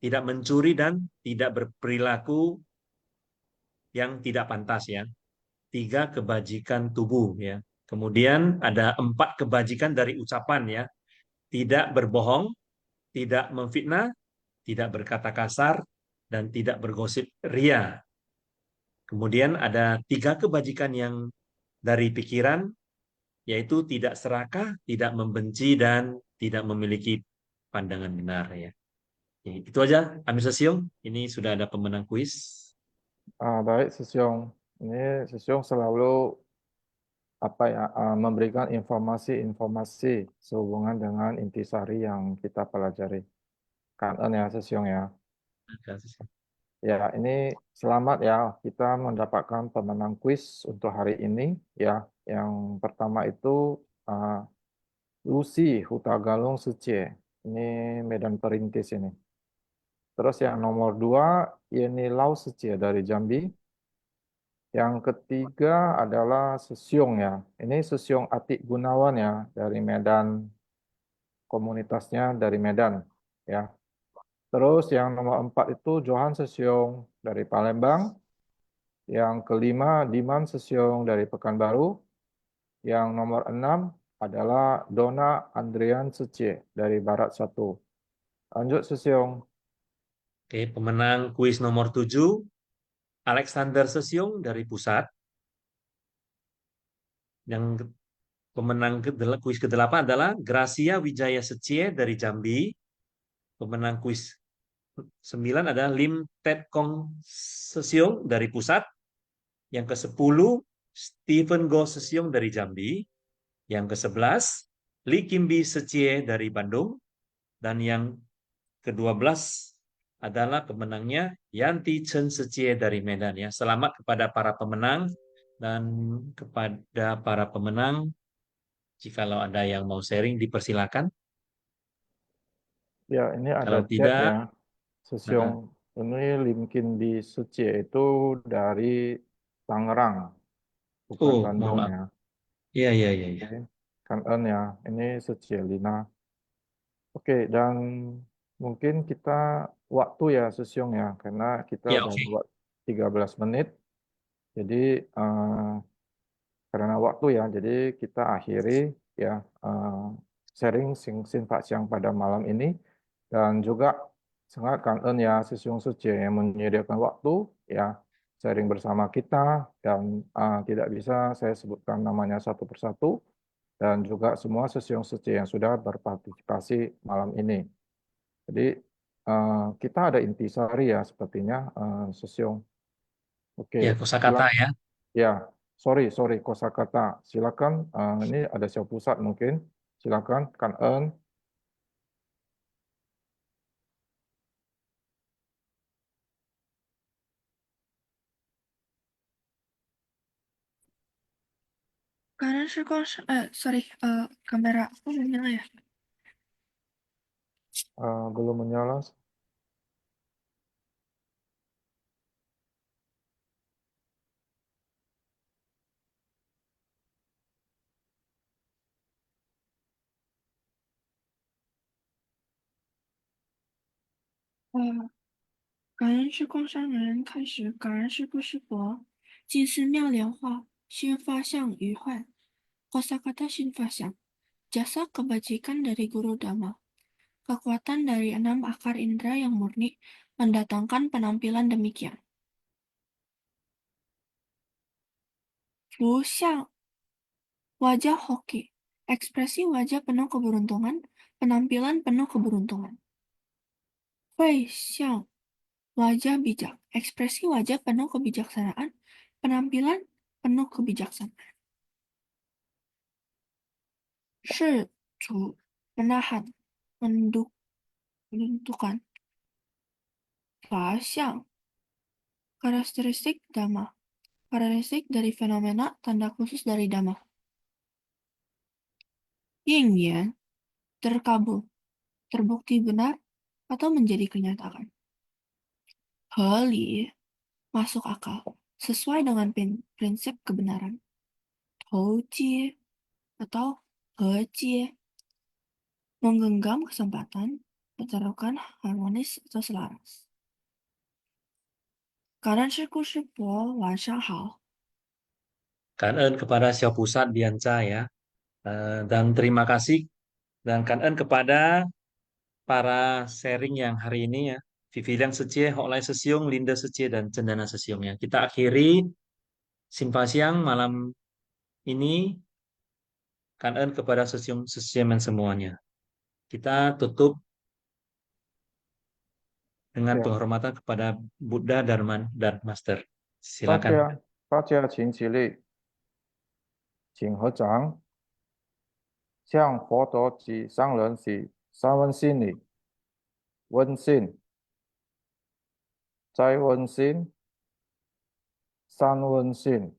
tidak mencuri dan tidak berperilaku yang tidak pantas ya. 3 kebajikan tubuh ya. Kemudian ada 4 kebajikan dari ucapan ya. Tidak berbohong, tidak memfitnah, tidak berkata kasar, dan tidak bergosip ria. Kemudian ada 3 kebajikan yang dari pikiran, yaitu tidak serakah, tidak membenci, dan tidak memiliki pandangan benar ya. Itu aja, Amir Sesiong. Ini sudah ada pemenang kuis. Baik Susyong, ini Susyong selalu memberikan informasi-informasi sehubungan dengan intisari yang kita pelajari. Kangen ya Susyong ya. Ya, ini selamat ya, kita mendapatkan pemenang kuis untuk hari ini ya. Yang pertama itu Lucy Hutagalung Sucie. Ini Medan Perintis ini. Terus yang nomor 2 Yeni Lau Sucie dari Jambi. Yang ketiga adalah Susyong ya. Ini Susyong Atik Gunawan ya dari Medan. Komunitasnya dari Medan ya. Terus yang nomor 4 itu Johan Susyong dari Palembang. Yang kelima Diman Susyong dari Pekanbaru. Yang nomor 6 adalah Dona Andrian Sucie dari Barat 1. Lanjut Susyong. Oke, pemenang kuis nomor 7, Alexander Sesiong dari Pusat. Yang pemenang kuis ke-8 adalah Gracia Wijaya Secie dari Jambi. Pemenang kuis 9 adalah Lim Tet Kong Sesiong dari Pusat. Yang ke-10, Stephen Go Sesiong dari Jambi. Yang ke-11, Lee Kimbi Secie dari Bandung. Dan yang ke-12 adalah pemenangnya Yanti Chen Secie dari Medan ya. Selamat kepada para pemenang, dan kepada para pemenang, jikalau ada yang mau sharing dipersilakan. Ya, ini ada Kalau chat tidak, ya. Susyong, ini Lim Kimbi Sucie itu dari Tangerang, bukan mohon Bandung maaf. ya. Iya. Oke, Kangen ya. Ini Sucie Lina. Oke, dan mungkin kita waktu ya Susyong ya, karena kita Ya, udah oke. buat 13 menit. Jadi karena waktu ya, jadi kita akhiri ya sharing Singfak Siang pada malam ini. Dan juga sangat kangen ya Susyong Sucie yang menyediakan waktu ya sharing bersama kita, dan tidak bisa saya sebutkan namanya satu persatu, dan juga semua Susyong Sucie yang sudah berpartisipasi malam ini. Jadi kita ada intisari ya sepertinya Susyong. Oke, Ya, kosakata ya. ya, sorry kosakata. Silakan, ini ada Syah Pusat mungkin. Silakan, Kangen. Kanan sorry, kamera aku belum nyala ya. Belum menyala.感恩是共商人，开始感恩是不是佛，祭祀妙莲花，心发相愉快，kosakata sin fasyang, jasa kebajikan dari Guru Dhamma, kekuatan dari 6 akar indera yang murni mendatangkan penampilan demikian. Fu Xiang, wajah hoki, ekspresi wajah penuh keberuntungan, penampilan penuh keberuntungan. Fei Xiang, wajah bijak, ekspresi wajah penuh kebijaksanaan, penampilan penuh kebijaksanaan. 是主 menahan, menentukan. 法相 karakteristik dhamma, karakteristik dari fenomena, tanda khusus dari dhamma. 应验 terkabul, terbukti benar atau menjadi kenyataan. 合理 masuk akal, sesuai dengan prinsip kebenaran. 投接 atau 和接 menggenggam kesempatan, pertaruhkan harmonis atau selaras. 感恩师故师伯，晚上好。 Cảm ơn kepada Xiao Pusat Bianca ya. Dan terima kasih dan cảm kepada para sharing yang hari ini ya. Vivian Secie, Hoklai Sesiung, Linda Secie, dan Cendana Sesiung ya. Kita akhiri Simpasiang malam ini. Cảm kepada Sesiung Sesiemen semuanya. Kita tutup dengan penghormatan kepada Buddha, Dharma, dan Master. Silakan. 大家请起立，请合掌，向佛陀及上人许三问心礼，问心，再问心，三问心，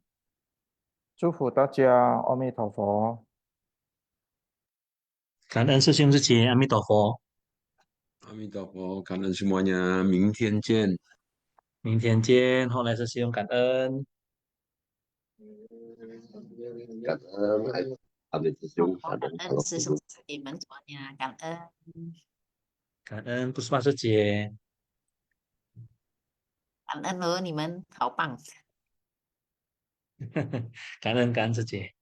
祝福大家，阿弥陀佛。感恩师兄师姐，阿弥陀佛。阿弥陀佛，感恩 semuanya， 明天见。明天见，后来师兄感恩。感恩阿弥师兄，感恩师兄师姐们semuanya， 感恩。感恩Puspa师姐。感恩哦，你们好棒。感恩师姐。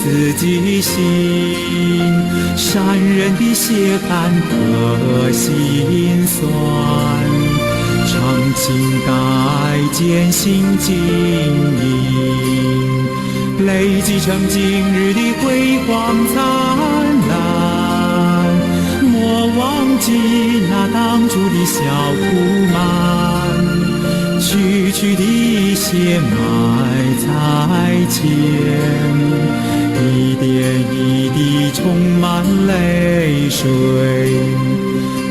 自己心，善人的血甘和心酸，常情代艰辛经营，累积成今日的辉煌灿烂。莫忘记那当初的小苦闷，区区的血埋在前。一点一滴充满泪水，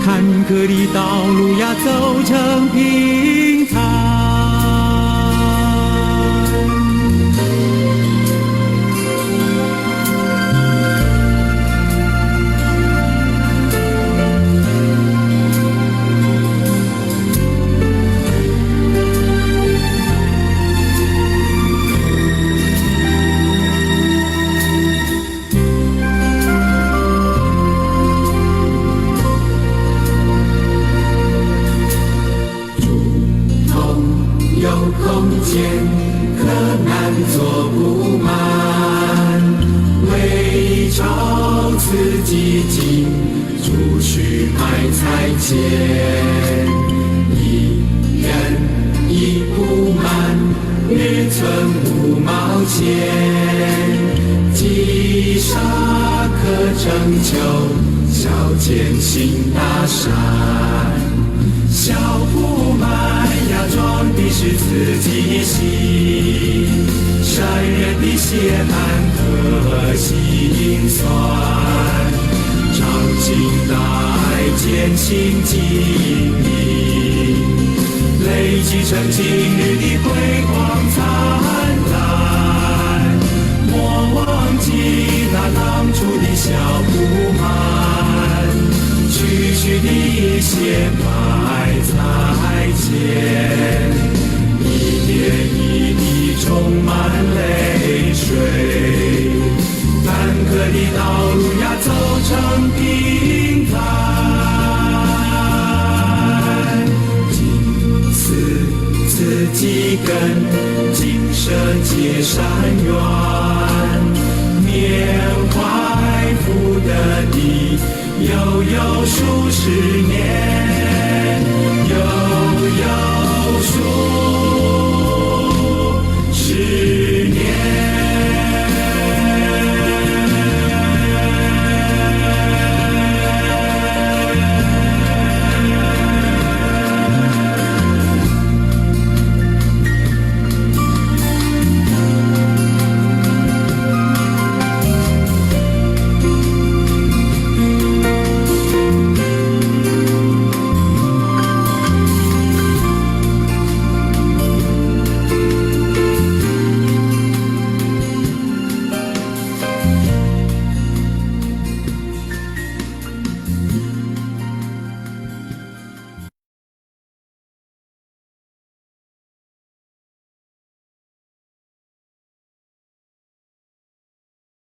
坎坷的道路呀走成平坦。可难做不满，为朝辞寂静，诸须埋才见。一人一不满，日存五毛钱。积沙可成丘，小见行大善。小不满呀，装的是自己心。善人的血汗和辛酸，尝尽代艰辛经历，累积成今日的辉煌灿烂。莫忘记那当初的小铺满，区区的一些埋在前，一点一滴充满泪水，坎坷的道路呀走成平坦，金丝几根，金色结善缘，缅怀福德地，悠悠数十年。